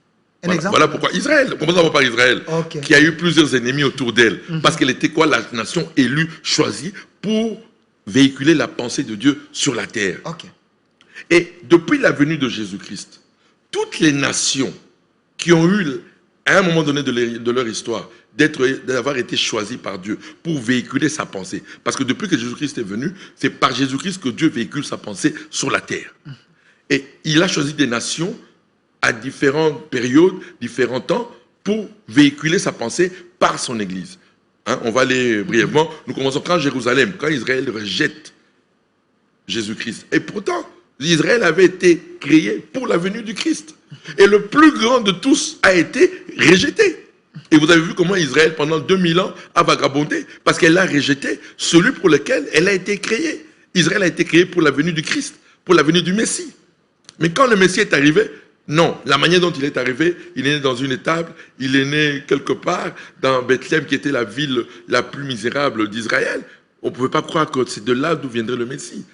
Voilà pourquoi Israël, commençons par Israël, qui a eu plusieurs ennemis autour d'elle. Parce qu'elle était quoi? La nation élue, choisie pour véhiculer la pensée de Dieu sur la terre. Et depuis la venue de Jésus-Christ, toutes les nations qui ont eu, à un moment donné de leur histoire, d'avoir été choisies par Dieu pour véhiculer sa pensée. Parce que depuis que Jésus-Christ est venu, c'est par Jésus-Christ que Dieu véhicule sa pensée sur la terre. Et il a choisi des nations à différentes périodes, différents temps, pour véhiculer sa pensée par son Église. On va aller brièvement. Nous commençons quand Jérusalem, quand Israël rejette Jésus-Christ. Et pourtant, Israël avait été créé pour la venue du Christ. Et le plus grand de tous a été rejeté. Et vous avez vu comment Israël, pendant 2000 ans, a vagabondé, parce qu'elle a rejeté celui pour lequel elle a été créée. Israël a été créé pour la venue du Christ, pour la venue du Messie. Mais quand le Messie est arrivé, non, la manière dont il est arrivé, il est né dans une étable, il est né quelque part dans Bethléem, qui était la ville la plus misérable d'Israël. On ne pouvait pas croire que c'est de là d'où viendrait le Messie.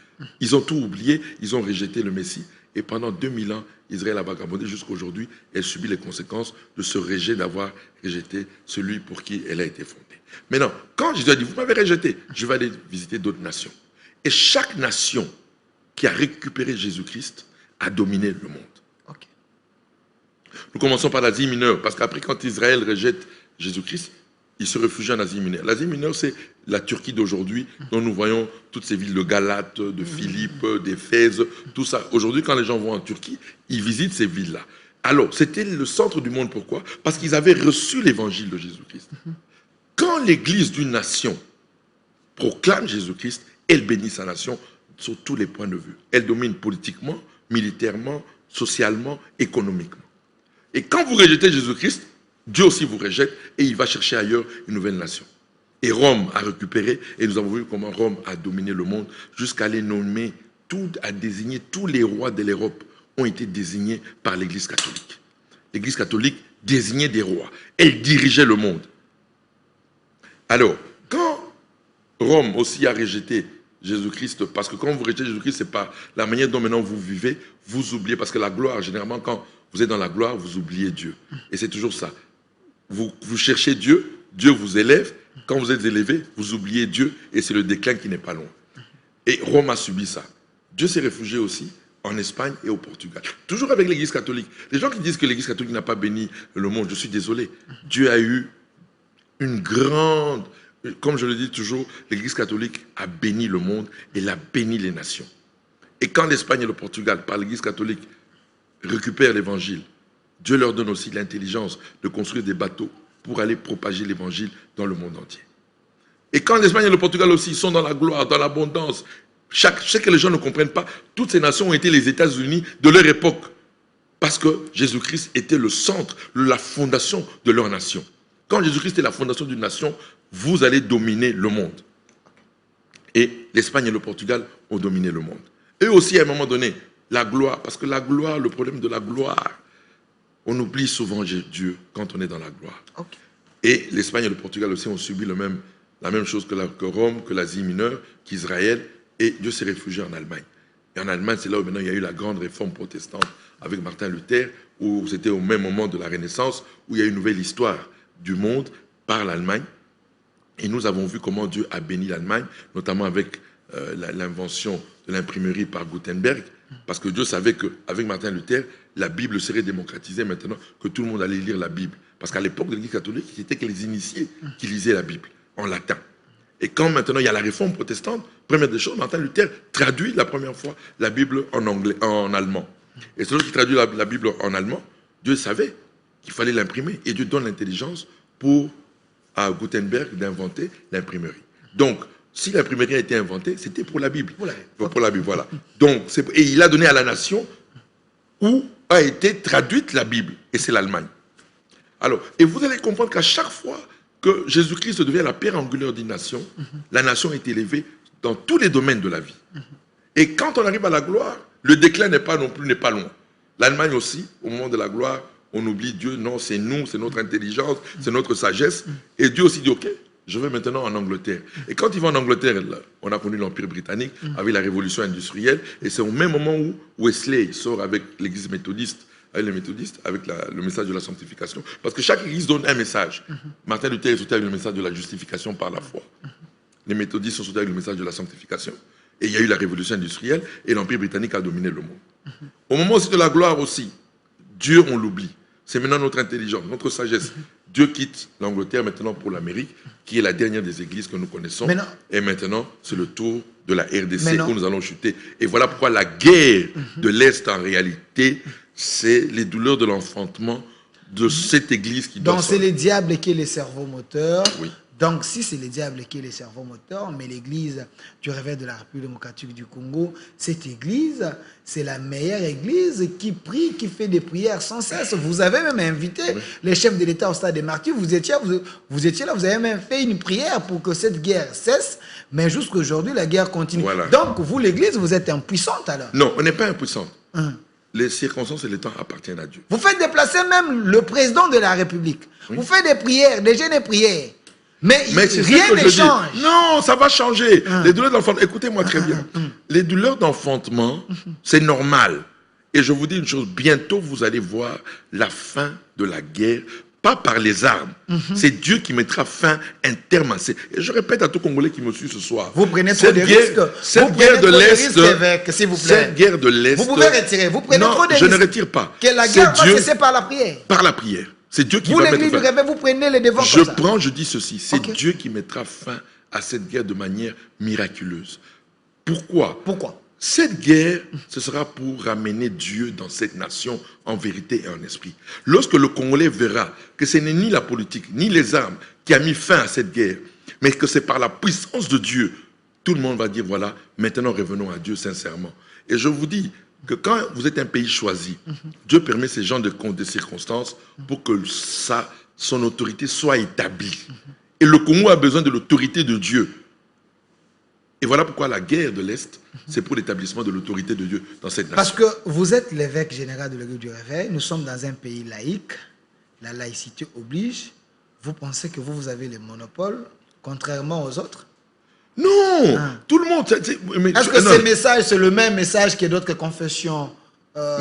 Ils ont tout oublié, ils ont rejeté le Messie. Et pendant 2000 ans, Israël a vagabondé jusqu'à aujourd'hui. Elle subit les conséquences de ce rejet, d'avoir rejeté celui pour qui elle a été fondée. Maintenant, quand Jésus a dit, vous m'avez rejeté, je vais aller visiter d'autres nations. Et chaque nation qui a récupéré Jésus-Christ a dominé le monde. Nous commençons par l'Asie mineure, parce qu'après, quand Israël rejette Jésus-Christ, il se réfugie en Asie mineure. L'Asie mineure, c'est la Turquie d'aujourd'hui, dont nous voyons toutes ces villes de Galate, de Philippe, d'Éphèse, tout ça. Aujourd'hui, quand les gens vont en Turquie, ils visitent ces villes-là. Alors, c'était le centre du monde. Pourquoi? Parce qu'ils avaient reçu l'évangile de Jésus-Christ. Quand l'église d'une nation proclame Jésus-Christ, elle bénit sa nation sur tous les points de vue. Elle domine politiquement, militairement, socialement, économiquement. Et quand vous rejetez Jésus-Christ, Dieu aussi vous rejette et il va chercher ailleurs une nouvelle nation. Et Rome a récupéré, et nous avons vu comment Rome a dominé le monde jusqu'à les nommer, à désigner tous les rois de l'Europe ont été désignés par l'Église catholique. L'Église catholique désignait des rois. Elle dirigeait le monde. Alors, quand Rome aussi a rejeté Jésus-Christ, parce que quand vous rejetez Jésus-Christ, c'est pas la manière dont maintenant vous vivez, vous oubliez, parce que la gloire, généralement, quand vous êtes dans la gloire, vous oubliez Dieu. Et c'est toujours ça. Vous cherchez Dieu, Dieu vous élève. Quand vous êtes élevé, vous oubliez Dieu et c'est le déclin qui n'est pas loin. Et Rome a subi ça. Dieu s'est réfugié aussi en Espagne et au Portugal. Toujours avec l'Église catholique. Les gens qui disent que l'Église catholique n'a pas béni le monde, je suis désolé. Dieu a eu une grande... Comme je le dis toujours, l'Église catholique a béni le monde et elle a béni les nations. Et quand l'Espagne et le Portugal, par l'Église catholique, récupèrent l'évangile, Dieu leur donne aussi l'intelligence de construire des bateaux pour aller propager l'évangile dans le monde entier. Et quand l'Espagne et le Portugal aussi sont dans la gloire, dans l'abondance, je sais que les gens ne comprennent pas, toutes ces nations ont été les États-Unis de leur époque. Parce que Jésus-Christ était le centre, la fondation de leur nation. Quand Jésus-Christ est la fondation d'une nation, vous allez dominer le monde. Et l'Espagne et le Portugal ont dominé le monde. Eux aussi, à un moment donné, la gloire, parce que la gloire, le problème de la gloire, on oublie souvent Dieu quand on est dans la gloire. Okay. Et l'Espagne et le Portugal aussi ont subi la même chose que Rome, que l'Asie mineure, qu'Israël, et Dieu s'est réfugié en Allemagne. Et en Allemagne, c'est là où maintenant il y a eu la grande réforme protestante avec Martin Luther, où c'était au même moment de la Renaissance, où il y a eu une nouvelle histoire du monde par l'Allemagne. Et nous avons vu comment Dieu a béni l'Allemagne, notamment avec l'invention de l'imprimerie par Gutenberg, parce que Dieu savait qu'avec Martin Luther, la Bible serait démocratisée maintenant, que tout le monde allait lire la Bible. Parce qu'à l'époque de l'Église catholique, c'était que les initiés qui lisaient la Bible en latin. Et quand maintenant il y a la réforme protestante, première des choses, Martin Luther traduit la première fois la Bible en allemand. Et celui qui traduit la Bible en allemand, Dieu savait qu'il fallait l'imprimer. Et Dieu donne l'intelligence à Gutenberg d'inventer l'imprimerie. Donc, si l'imprimerie a été inventée, c'était pour la Bible. Pour la Bible, voilà. Donc, et il a donné à la nation où a été traduite la Bible. Et c'est l'Allemagne. Alors, et vous allez comprendre qu'à chaque fois que Jésus-Christ devient la pierre angulaire d'une nation, la nation est élevée dans tous les domaines de la vie. Et quand on arrive à la gloire, le déclin n'est pas loin. L'Allemagne aussi, au moment de la gloire, on oublie Dieu. Non, c'est nous, c'est notre intelligence, c'est notre sagesse. Et Dieu aussi dit, ok, je vais maintenant en Angleterre. Et quand il va en Angleterre, là, on a connu l'Empire britannique avec la révolution industrielle. Et c'est au même moment où Wesley sort avec l'église méthodiste, avec les méthodistes, avec le message de la sanctification. Parce que chaque église donne un message. Martin Luther est sorti avec le message de la justification par la foi. Les méthodistes sont sortis avec le message de la sanctification. Et il y a eu la révolution industrielle et l'Empire britannique a dominé le monde. Au moment aussi de la gloire aussi, Dieu, on l'oublie. C'est maintenant notre intelligence, notre sagesse. Dieu quitte l'Angleterre maintenant pour l'Amérique, qui est la dernière des églises que nous connaissons. Et maintenant, c'est le tour de la RDC où nous allons chuter. Et voilà pourquoi la guerre de l'Est, en réalité, c'est les douleurs de l'enfantement de cette église qui doit... Donc c'est le diable qui est le cerveau moteur. Oui. Donc, si c'est le diable qui est le cerveau moteur, mais l'église du réveil de la République démocratique du Congo, cette église, c'est la meilleure église qui prie, qui fait des prières sans cesse. Vous avez même invité les chefs de l'État au stade des martyrs. Vous étiez là, vous avez même fait une prière pour que cette guerre cesse. Mais jusqu'à aujourd'hui, la guerre continue. Voilà. Donc, vous, l'église, vous êtes impuissante alors? Non, on n'est pas impuissante. Les circonstances et le temps appartiennent à Dieu. Vous faites déplacer même le président de la République. Vous faites des prières, des jeûnes et prières. Mais rien ne change. Non, ça va changer. Les douleurs d'enfantement, écoutez-moi très bien. Les douleurs d'enfantement, c'est normal. Et je vous dis une chose, bientôt vous allez voir la fin de la guerre, pas par les armes. C'est Dieu qui mettra fin, un terme à ces... Et je répète à tout Congolais qui me suit ce soir. Vous prenez trop de risques. Cette guerre de l'Est, s'il vous plaît. Cette guerre de l'Est... Vous pouvez retirer, vous prenez trop de risques. Non, je ne retire pas. Que la guerre va cesser par la prière. Par la prière. C'est Dieu qui vous, va l'église du réveil, vous prenez les devants comme ça. Je dis ceci, c'est Dieu qui mettra fin à cette guerre de manière miraculeuse. Pourquoi? Cette guerre, ce sera pour ramener Dieu dans cette nation en vérité et en esprit. Lorsque le Congolais verra que ce n'est ni la politique, ni les armes qui a mis fin à cette guerre, mais que c'est par la puissance de Dieu, tout le monde va dire, voilà, maintenant revenons à Dieu sincèrement. Et je vous dis, que quand vous êtes un pays choisi, Dieu permet ces genres de circonstances pour que son autorité soit établie. Et le Congo a besoin de l'autorité de Dieu. Et voilà pourquoi la guerre de l'Est, c'est pour l'établissement de l'autorité de Dieu dans cette nation. Parce que vous êtes l'évêque général de l'église du réveil, nous sommes dans un pays laïque, la laïcité oblige. Vous pensez que vous avez le monopole, contrairement aux autres? Non, tout le monde... Est-ce que ce message, c'est le même message que d'autres confessions?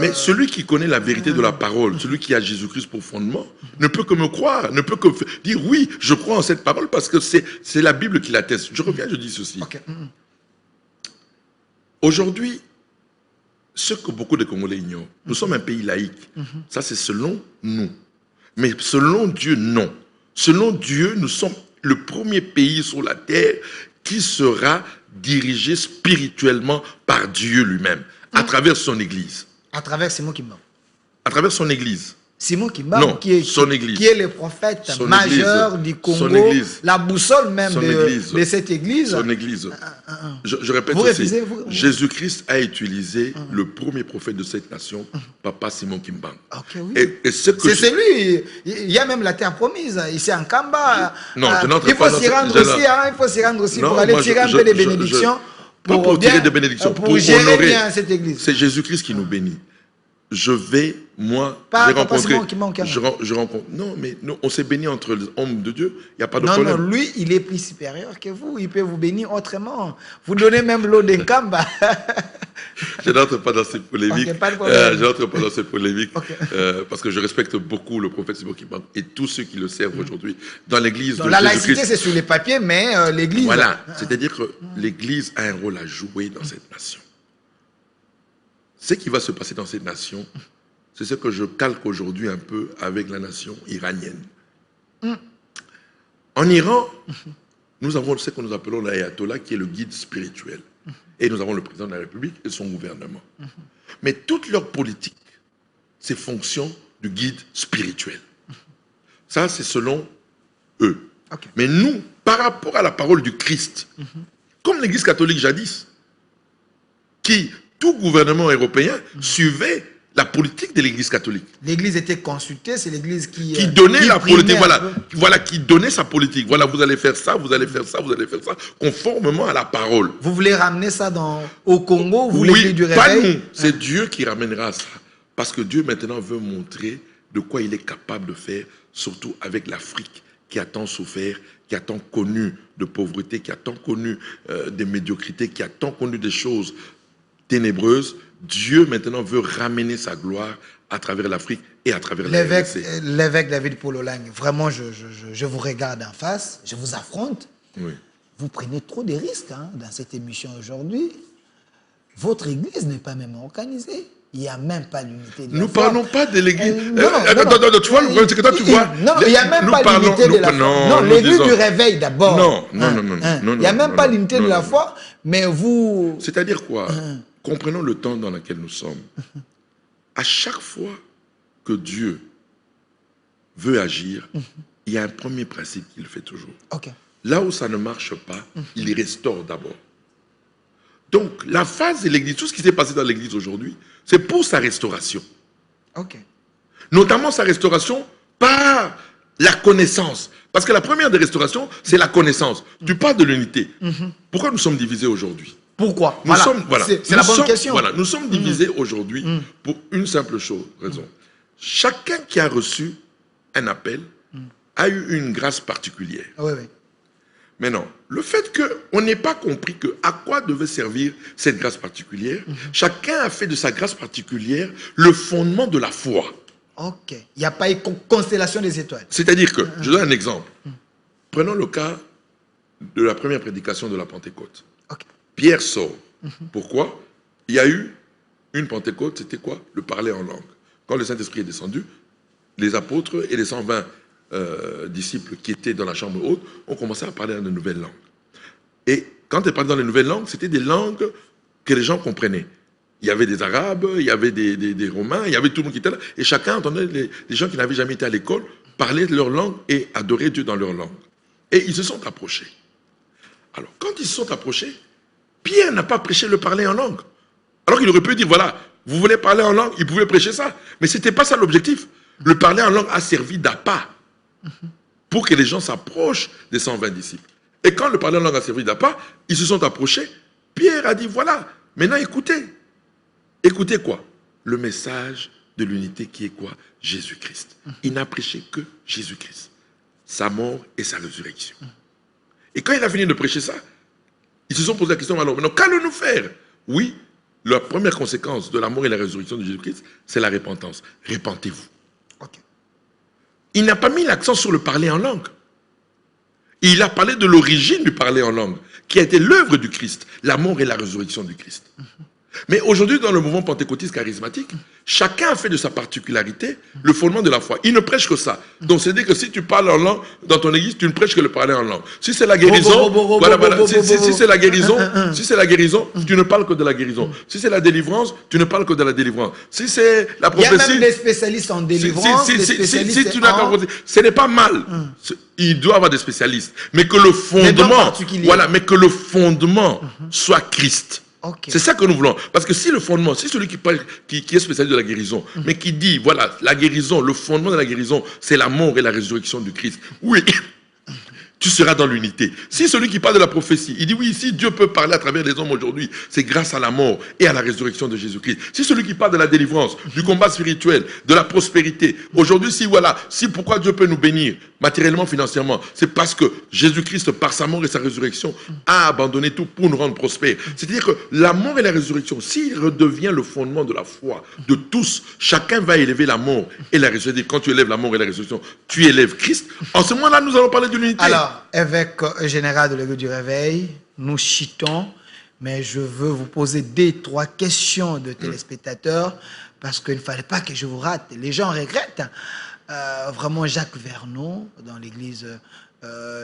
Mais celui qui connaît la vérité de la parole, celui qui a Jésus-Christ pour fondement, ne peut que me croire, ne peut que dire oui, je crois en cette parole parce que c'est la Bible qui l'atteste. Je reviens, je dis ceci. Aujourd'hui, ce que beaucoup de Congolais ignorent, nous sommes un pays laïque. Ça, c'est selon nous. Mais selon Dieu, non. Selon Dieu, nous sommes le premier pays sur la terre qui sera dirigé spirituellement par Dieu lui-même, à travers son église. À travers Simon Kimbangu. À travers son église. Simon Kimbangu, qui est le prophète majeur du Congo, la boussole même de cette église. Son église. Je répète ceci. Jésus-Christ a utilisé le premier prophète de cette nation, Papa Simon Kimbangu. Oui. C'est celui, il y a même la terre promise, ici en Kamba. Non, il faut s'y rendre aussi, pour aller tirer un peu des bénédictions. Pour tirer des bénédictions, pour gérer bien cette église. C'est Jésus-Christ qui nous bénit. Je vais, moi, j'ai rencontré... Non, mais nous, on s'est béni entre les hommes de Dieu. Il n'y a pas de problème. Non, lui, il est plus supérieur que vous. Il peut vous bénir autrement. Vous donnez même l'eau d'un Kamba. Je n'entre pas dans ces polémiques. Je n'entre pas dans ces polémiques parce que je respecte beaucoup le prophète Simon Kimbangu et tous ceux qui le servent aujourd'hui dans l'église de Jésus-Christ. La laïcité, c'est sur les papiers, mais l'église... Voilà, c'est-à-dire que l'église a un rôle à jouer dans cette nation. Ce qui va se passer dans cette nation, c'est ce que je calque aujourd'hui un peu avec la nation iranienne. En Iran, nous avons ce que nous appelons l'ayatollah, qui est le guide spirituel. Et nous avons le président de la République et son gouvernement. Mais toute leur politique, c'est fonction du guide spirituel. Ça, c'est selon eux. Mais nous, par rapport à la parole du Christ, comme l'Église catholique jadis, qui... tout gouvernement européen suivait la politique de l'Église catholique. L'Église était consultée, c'est l'Église qui donnait qui la primait politique, un peu. qui donnait sa politique. Voilà, vous allez faire ça, vous allez faire ça, vous allez faire ça, conformément à la parole. Vous voulez ramener ça au Congo, vous voulez Oui, du pas réveil? nous, c'est Dieu qui ramènera ça. Parce que Dieu maintenant veut montrer de quoi il est capable de faire, surtout avec l'Afrique qui a tant souffert, qui a tant connu de pauvreté, qui a tant connu des médiocrités, qui a tant connu des choses ténébreuses. Dieu maintenant veut ramener sa gloire à travers l'Afrique et à travers la RDC. L'évêque David Paul Olagne, vraiment, je vous regarde en face, je vous affronte. Oui. Vous prenez trop de risques dans cette émission aujourd'hui. Votre église n'est pas même organisée. Il n'y a même pas l'unité de la Nous ne foi. parlons pas de l'église. Non, tu vois, le problème, c'est que toi, tu vois. Non, il n'y a même pas l'unité de la foi. Non, l'église du réveil d'abord. Non. Il n'y a même pas l'unité de la foi, mais vous. C'est-à-dire quoi? Comprenons le temps dans lequel nous sommes. À chaque fois que Dieu veut agir, il y a un premier principe qu'il fait toujours. Ok. Là où ça ne marche pas, il restaure d'abord. Donc, la phase de l'Église, tout ce qui s'est passé dans l'Église aujourd'hui, c'est pour sa restauration. Ok. Notamment sa restauration par la connaissance. Parce que la première des restaurations, c'est la connaissance. Tu parles de l'unité. Pourquoi nous sommes divisés aujourd'hui? Pourquoi? C'est la bonne question. Voilà, nous sommes divisés aujourd'hui pour une simple raison. Chacun qui a reçu un appel a eu une grâce particulière. Oui, oui. Maintenant, le fait qu'on n'ait pas compris à quoi devait servir cette grâce particulière, chacun a fait de sa grâce particulière le fondement de la foi. Ok. Il n'y a pas eu constellation des étoiles. C'est-à-dire que, je donne un exemple. Prenons le cas de la première prédication de la Pentecôte. Ok. Pierre sort. Pourquoi? Il y a eu une Pentecôte, c'était quoi? Le parler en langue. Quand le Saint-Esprit est descendu, les apôtres et les 120 disciples qui étaient dans la chambre haute ont commencé à parler dans de nouvelles langues. Et quand ils parlaient dans les nouvelles langues, c'était des langues que les gens comprenaient. Il y avait des Arabes, il y avait des Romains, il y avait tout le monde qui était là. Et chacun entendait les gens qui n'avaient jamais été à l'école parler de leur langue et adorer Dieu dans leur langue. Et ils se sont approchés. Alors, quand ils se sont approchés, Pierre n'a pas prêché le parler en langue. Alors qu'il aurait pu dire, voilà, vous voulez parler en langue, il pouvait prêcher ça. Mais ce n'était pas ça l'objectif. Le parler en langue a servi d'appât pour que les gens s'approchent des 120 disciples. Et quand le parler en langue a servi d'appât, ils se sont approchés. Pierre a dit, voilà, maintenant écoutez. Écoutez quoi? Le message de l'unité qui est quoi? Jésus-Christ. Il n'a prêché que Jésus-Christ. Sa mort et sa résurrection. Et quand il a fini de prêcher ça, ils se sont posé la question, alors, maintenant, qu'allons-nous faire? Oui, la première conséquence de la mort et la résurrection de Jésus-Christ, c'est la repentance. Repentez-vous. Ok. Il n'a pas mis l'accent sur le parler en langue. Il a parlé de l'origine du parler en langue, qui a été l'œuvre du Christ, la mort et la résurrection du Christ. Mais aujourd'hui, dans le mouvement pentecôtiste charismatique, chacun a fait de sa particularité le fondement de la foi. Il ne prêche que ça. Donc, c'est-à-dire que si tu parles en langue dans ton église, tu ne prêches que le parler en langue. Si c'est la guérison, si c'est la guérison, tu ne parles que de la guérison. Si c'est la délivrance, tu ne parles que de la délivrance. Si c'est la prophétie... Il y a même des spécialistes en délivrance, des spécialistes si tu n'as pas compris, ce n'est pas mal. Il doit y avoir des spécialistes. Mais que le fondement, mais que le fondement soit Christ. Okay. C'est ça que nous voulons. Parce que si le fondement, si celui qui est spécialiste de la guérison, mais qui dit, voilà, la guérison, le fondement de la guérison, c'est la mort et la résurrection du Christ, oui, tu seras dans l'unité. Si celui qui parle de la prophétie, il dit, oui, si Dieu peut parler à travers les hommes aujourd'hui, c'est grâce à la mort et à la résurrection de Jésus-Christ. Si celui qui parle de la délivrance, du combat spirituel, de la prospérité, aujourd'hui, si pourquoi Dieu peut nous bénir matériellement, financièrement, c'est parce que Jésus-Christ, par sa mort et sa résurrection, a abandonné tout pour nous rendre prospères. C'est-à-dire que la mort et la résurrection, s'il redevient le fondement de la foi de tous, chacun va élever la mort et la résurrection. Quand tu élèves la mort et la résurrection, tu élèves Christ. En ce moment-là, nous allons parler de l'unité. Alors, évêque général de l'Église du Réveil, nous chitons, mais je veux vous poser 2-3 questions de téléspectateurs, parce qu'il ne fallait pas que je vous rate. Les gens regrettent. Vraiment, Jacques Vernon, dans l'église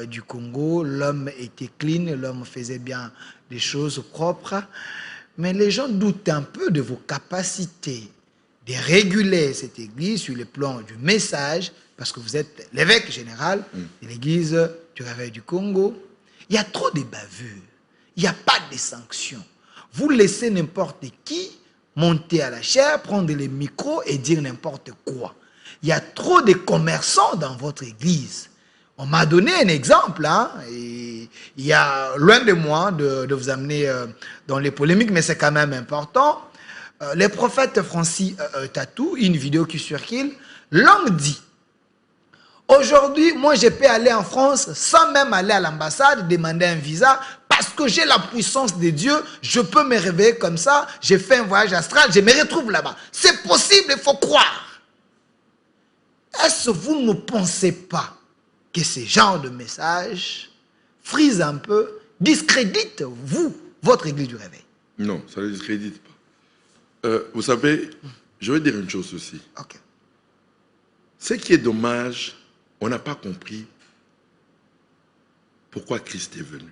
du Congo, l'homme était clean, l'homme faisait bien des choses propres, mais les gens doutent un peu de vos capacités de réguler cette église sur le plan du message, parce que vous êtes l'évêque général de l'église du Réveil du Congo. Il y a trop de bavures, il n'y a pas de sanctions. Vous laissez n'importe qui monter à la chair, prendre les micros et dire n'importe quoi. Il y a trop de commerçants dans votre église. On m'a donné un exemple, hein, et il y a loin de moi de vous amener dans les polémiques, mais c'est quand même important. Les prophètes Francis Tatou, une vidéo qui circule, l'homme dit, aujourd'hui, moi je peux aller en France sans même aller à l'ambassade, demander un visa, parce que j'ai la puissance de Dieu, je peux me réveiller comme ça, j'ai fait un voyage astral, je me retrouve là-bas. C'est possible, il faut croire. Est-ce que vous ne pensez pas que ce genre de message frise un peu, discrédite vous, votre église du réveil? Non, ça ne le discrédite pas. Vous savez, je vais dire une chose aussi. Ok. Ce qui est dommage, on n'a pas compris pourquoi Christ est venu.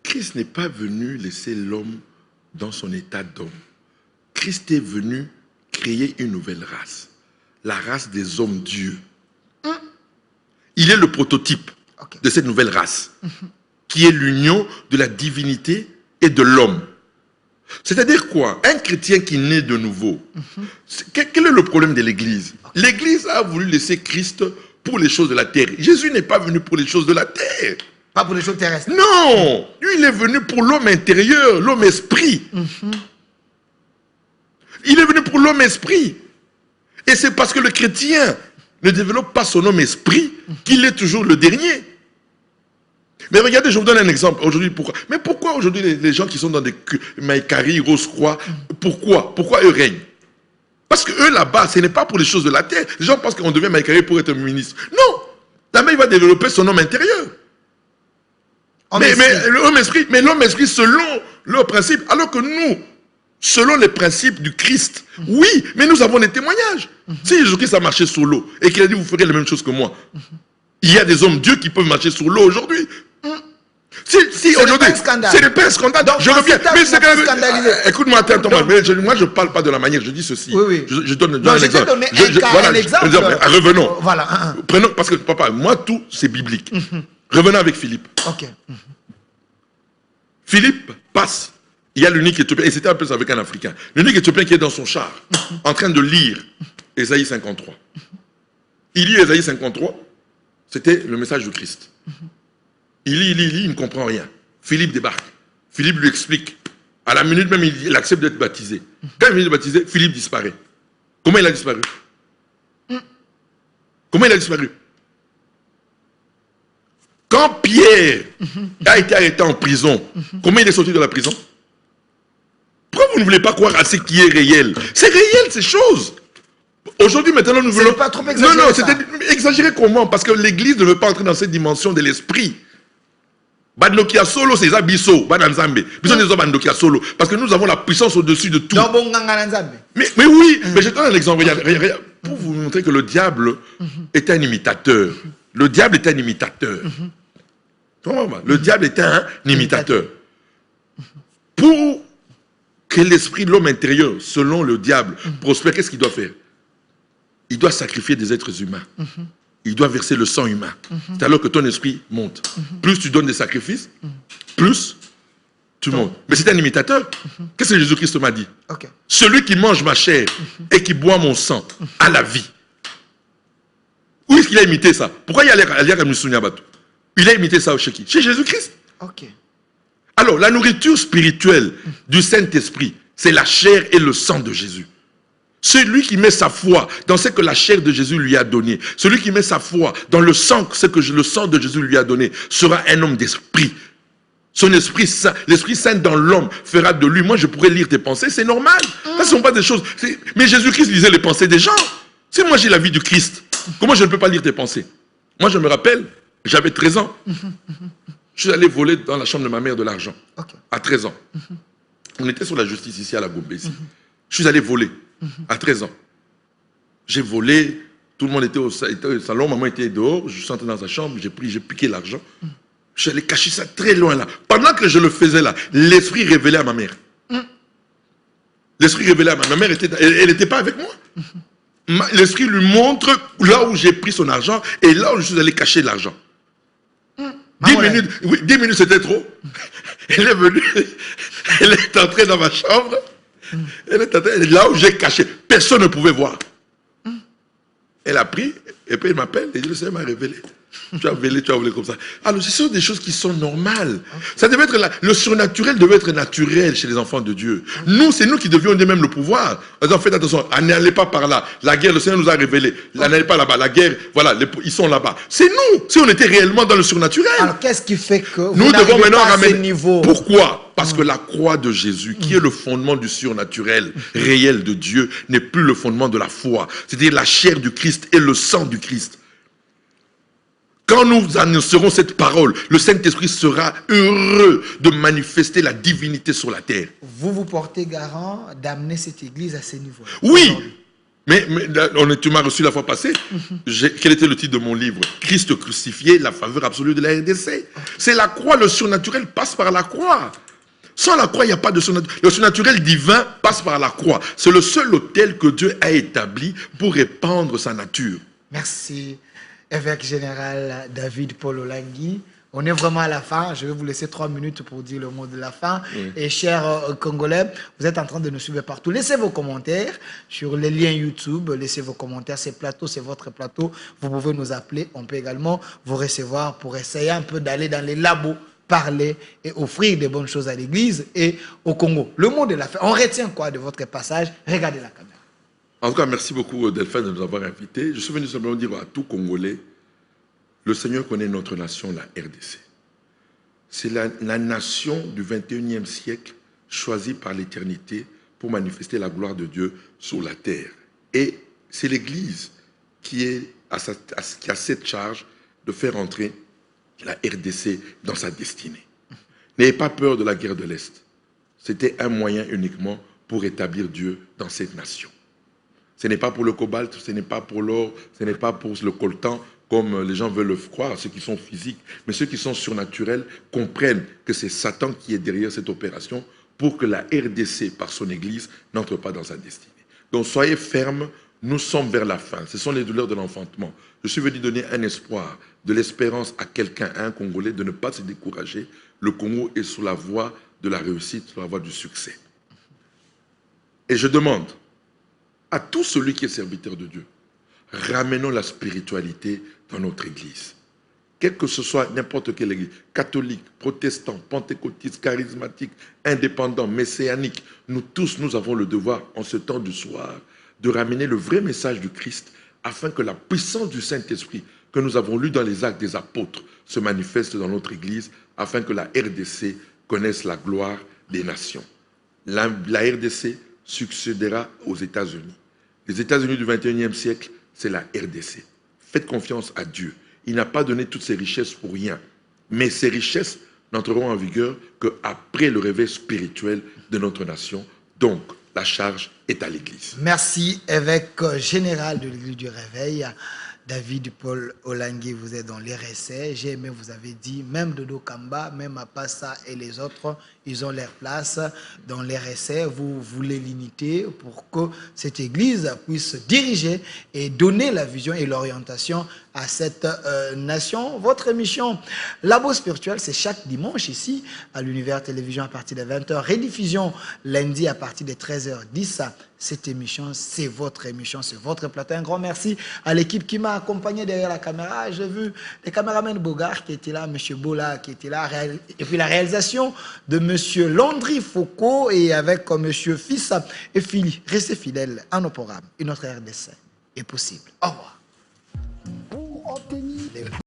Christ n'est pas venu laisser l'homme dans son état d'homme. Christ est venu créer une nouvelle race. La race des hommes dieux. Il est le prototype de cette nouvelle race, qui est l'union de la divinité et de l'homme. C'est-à-dire quoi? Un chrétien qui naît de nouveau. Quel est le problème de l'Église? L'Église a voulu laisser Christ pour les choses de la terre. Jésus n'est pas venu pour les choses de la terre. Pas pour les choses terrestres. Non! Lui, il est venu pour l'homme intérieur, l'homme esprit. Il est venu pour l'homme esprit. Et c'est parce que le chrétien ne développe pas son homme esprit qu'il est toujours le dernier. Mais regardez, je vous donne un exemple. Aujourd'hui, pourquoi? Mais pourquoi aujourd'hui les gens qui sont dans des Maïkari, Rose-Croix, pourquoi eux règnent? Parce que eux là-bas, ce n'est pas pour les choses de la terre. Les gens pensent qu'on devient Maïkari pour être ministre. Non! Là-bas, il va développer son homme intérieur. Mais l'homme esprit selon leurs principes. Alors que nous, selon les principes du Christ, oui, mais nous avons des témoignages. Si Jésus-Christ a marché sur l'eau et qu'il a dit vous ferez la même chose que moi, il y a des hommes Dieu qui peuvent marcher sur l'eau aujourd'hui. Si aujourd'hui, c'est pas un scandale. Donc, je reviens. Mais c'est quand même. Écoute-moi, attends, moi je ne parle pas de la manière, je dis ceci. Oui. Je donne un exemple. Un exemple. Revenons. Voilà. Prenons, parce que papa, moi tout c'est biblique. Revenons avec Philippe. Ok. Philippe passe. Il y a l'unique Éthiopien, et c'était un peu ça avec un Africain. L'unique Éthiopien qui est dans son char, en train de lire Ésaïe 53. Il lit Ésaïe 53, c'était le message du Christ. Il lit, il ne comprend rien. Philippe débarque. Philippe lui explique. À la minute même, il accepte d'être baptisé. Quand il vient d'être baptisé, Philippe disparaît. Comment il a disparu? Comment il a disparu? Quand Pierre a été arrêté en prison, comment il est sorti de la prison? Pourquoi vous ne voulez pas croire à ce qui est réel? C'est réel, ces choses. Aujourd'hui, maintenant, nous voulons... C'est pas trop exagéré. Non, c'était exagéré comment? Parce que l'Église ne veut pas entrer dans cette dimension de l'esprit. Bandokia solo, c'est Zabiso, Bananzambe. Bandokia solo. Parce que nous avons la puissance au-dessus de tout. Mais oui, mais je te donne un exemple. Regarde, pour vous montrer que le diable est un imitateur. Le diable est un imitateur. Le diable est un imitateur. Pour que l'esprit de l'homme intérieur, selon le diable, prospère, qu'est-ce qu'il doit faire? Il doit sacrifier des êtres humains. Il doit verser le sang humain. C'est alors que ton esprit monte. Plus tu donnes des sacrifices, plus tu montes. Mais c'est un imitateur. Qu'est-ce que Jésus-Christ m'a dit? Celui qui mange ma chair et qui boit mon sang a la vie. Où est-ce qu'il a imité ça? Pourquoi il y a Il a imité ça chez qui? Chez Jésus-Christ. Alors, la nourriture spirituelle du Saint-Esprit, c'est la chair et le sang de Jésus. Celui qui met sa foi dans ce que la chair de Jésus lui a donné, celui qui met sa foi dans le sang, ce que le sang de Jésus lui a donné, sera un homme d'esprit. Son esprit saint, l'Esprit Saint dans l'homme fera de lui. Moi, je pourrais lire tes pensées, c'est normal. Ça, ne sont pas des choses. Mais Jésus-Christ lisait les pensées des gens. Si moi j'ai la vie du Christ, comment je ne peux pas lire tes pensées? Moi, je me rappelle, j'avais 13 ans. Je suis allé voler dans la chambre de ma mère de l'argent. À 13 ans. On était sur la justice ici à la Gombe. Je suis allé voler. À 13 ans. J'ai volé, tout le monde était au salon, maman était dehors, je suis entré dans sa chambre, j'ai piqué l'argent. Je suis allé cacher ça très loin là. Pendant que je le faisais là, l'esprit révélait à ma mère. L'esprit révélait à ma mère, elle n'était pas avec moi. L'esprit lui montre là où j'ai pris son argent et là où je suis allé cacher l'argent. 10 minutes c'était trop. Elle est venue, elle est entrée dans ma chambre. Elle est là où j'ai caché. Personne ne pouvait voir. Elle a pris, et puis elle m'appelle, et dit, le Seigneur m'a révélé. Tu as volé comme ça. Alors, ce sont des choses qui sont normales. Ça devait être le surnaturel devait être naturel chez les enfants de Dieu. Nous, c'est nous qui devions donner même le pouvoir. En disant, faites attention, n'allez pas par là. La guerre, le Seigneur nous a révélé. N'allez pas là-bas. La guerre, voilà, ils sont là-bas. C'est nous, si on était réellement dans le surnaturel. Alors, qu'est-ce qui fait que nous devons maintenant ramener. Niveau? Pourquoi? Parce que la croix de Jésus, qui est le fondement du surnaturel réel de Dieu, n'est plus le fondement de la foi. C'est-à-dire la chair du Christ et le sang du Christ. Quand nous annoncerons cette parole, le Saint-Esprit sera heureux de manifester la divinité sur la terre. Vous vous portez garant d'amener cette église à ce niveau. Oui, mais tu m'as reçu la fois passée. Quel était le titre de mon livre? Christ crucifié, la faveur absolue de la RDC. C'est la croix, le surnaturel passe par la croix. Sans la croix, il n'y a pas de surnaturel. Le surnaturel divin passe par la croix. C'est le seul autel que Dieu a établi pour répandre sa nature. Merci. Évêque général David Paul Olangui, on est vraiment à la fin. Je vais vous laisser 3 minutes pour dire le mot de la fin. Oui. Et chers Congolais, vous êtes en train de nous suivre partout. Laissez vos commentaires sur les liens YouTube. Laissez vos commentaires. Ces plateaux, c'est votre plateau. Vous pouvez nous appeler. On peut également vous recevoir pour essayer un peu d'aller dans les labos, parler et offrir des bonnes choses à l'Église et au Congo. Le mot de la fin. On retient quoi de votre passage? Regardez la caméra. En tout cas, merci beaucoup Delphine de nous avoir invités. Je suis venu simplement dire à tout Congolais, le Seigneur connaît notre nation, la RDC. C'est la nation du 21e siècle choisie par l'éternité pour manifester la gloire de Dieu sur la terre. Et c'est l'Église qui a cette charge de faire entrer la RDC dans sa destinée. N'ayez pas peur de la guerre de l'Est. C'était un moyen uniquement pour établir Dieu dans cette nation. Ce n'est pas pour le cobalt, ce n'est pas pour l'or, ce n'est pas pour le coltan, comme les gens veulent le croire, ceux qui sont physiques. Mais ceux qui sont surnaturels comprennent que c'est Satan qui est derrière cette opération pour que la RDC, par son Église, n'entre pas dans sa destinée. Donc soyez fermes, nous sommes vers la fin. Ce sont les douleurs de l'enfantement. Je suis venu donner un espoir, de l'espérance à quelqu'un, à un Congolais, de ne pas se décourager. Le Congo est sur la voie de la réussite, sur la voie du succès. Et je demande à tout celui qui est serviteur de Dieu, ramenons la spiritualité dans notre Église. Quelle que ce soit n'importe quelle Église, catholique, protestant, pentecôtiste, charismatique, indépendant, messianique, nous tous, nous avons le devoir, en ce temps du soir, de ramener le vrai message du Christ afin que la puissance du Saint-Esprit que nous avons lu dans les Actes des Apôtres se manifeste dans notre Église afin que la RDC connaisse la gloire des nations. La RDC succédera aux États-Unis. Les États-Unis du 21e siècle, c'est la RDC. Faites confiance à Dieu. Il n'a pas donné toutes ces richesses pour rien. Mais ces richesses n'entreront en vigueur qu'après le réveil spirituel de notre nation. Donc, la charge est à l'Église. Merci, évêque général de l'Église du Réveil. David Paul Olangui, vous êtes dans l'RSC. J'ai aimé, vous avez dit, même Dodo Kamba, même Apassa et les autres, ils ont leur place dans l'RSC. Vous voulez l'unité pour que cette église puisse diriger et donner la vision et l'orientation à cette nation. Votre émission Labo Spirituel, c'est chaque dimanche ici à l'Univers Télévision à partir de 20h. Rediffusion lundi à partir de 13h10. Cette émission, c'est votre émission, c'est votre plateau. Un grand merci à l'équipe qui m'a accompagné derrière la caméra. J'ai vu les caméramans Bogart qui étaient là, M. Bola qui était là, et puis la réalisation de M. Landry Foucault et avec M. Fils et Philly. Restez fidèles à nos programmes et notre RDC est possible. Au revoir.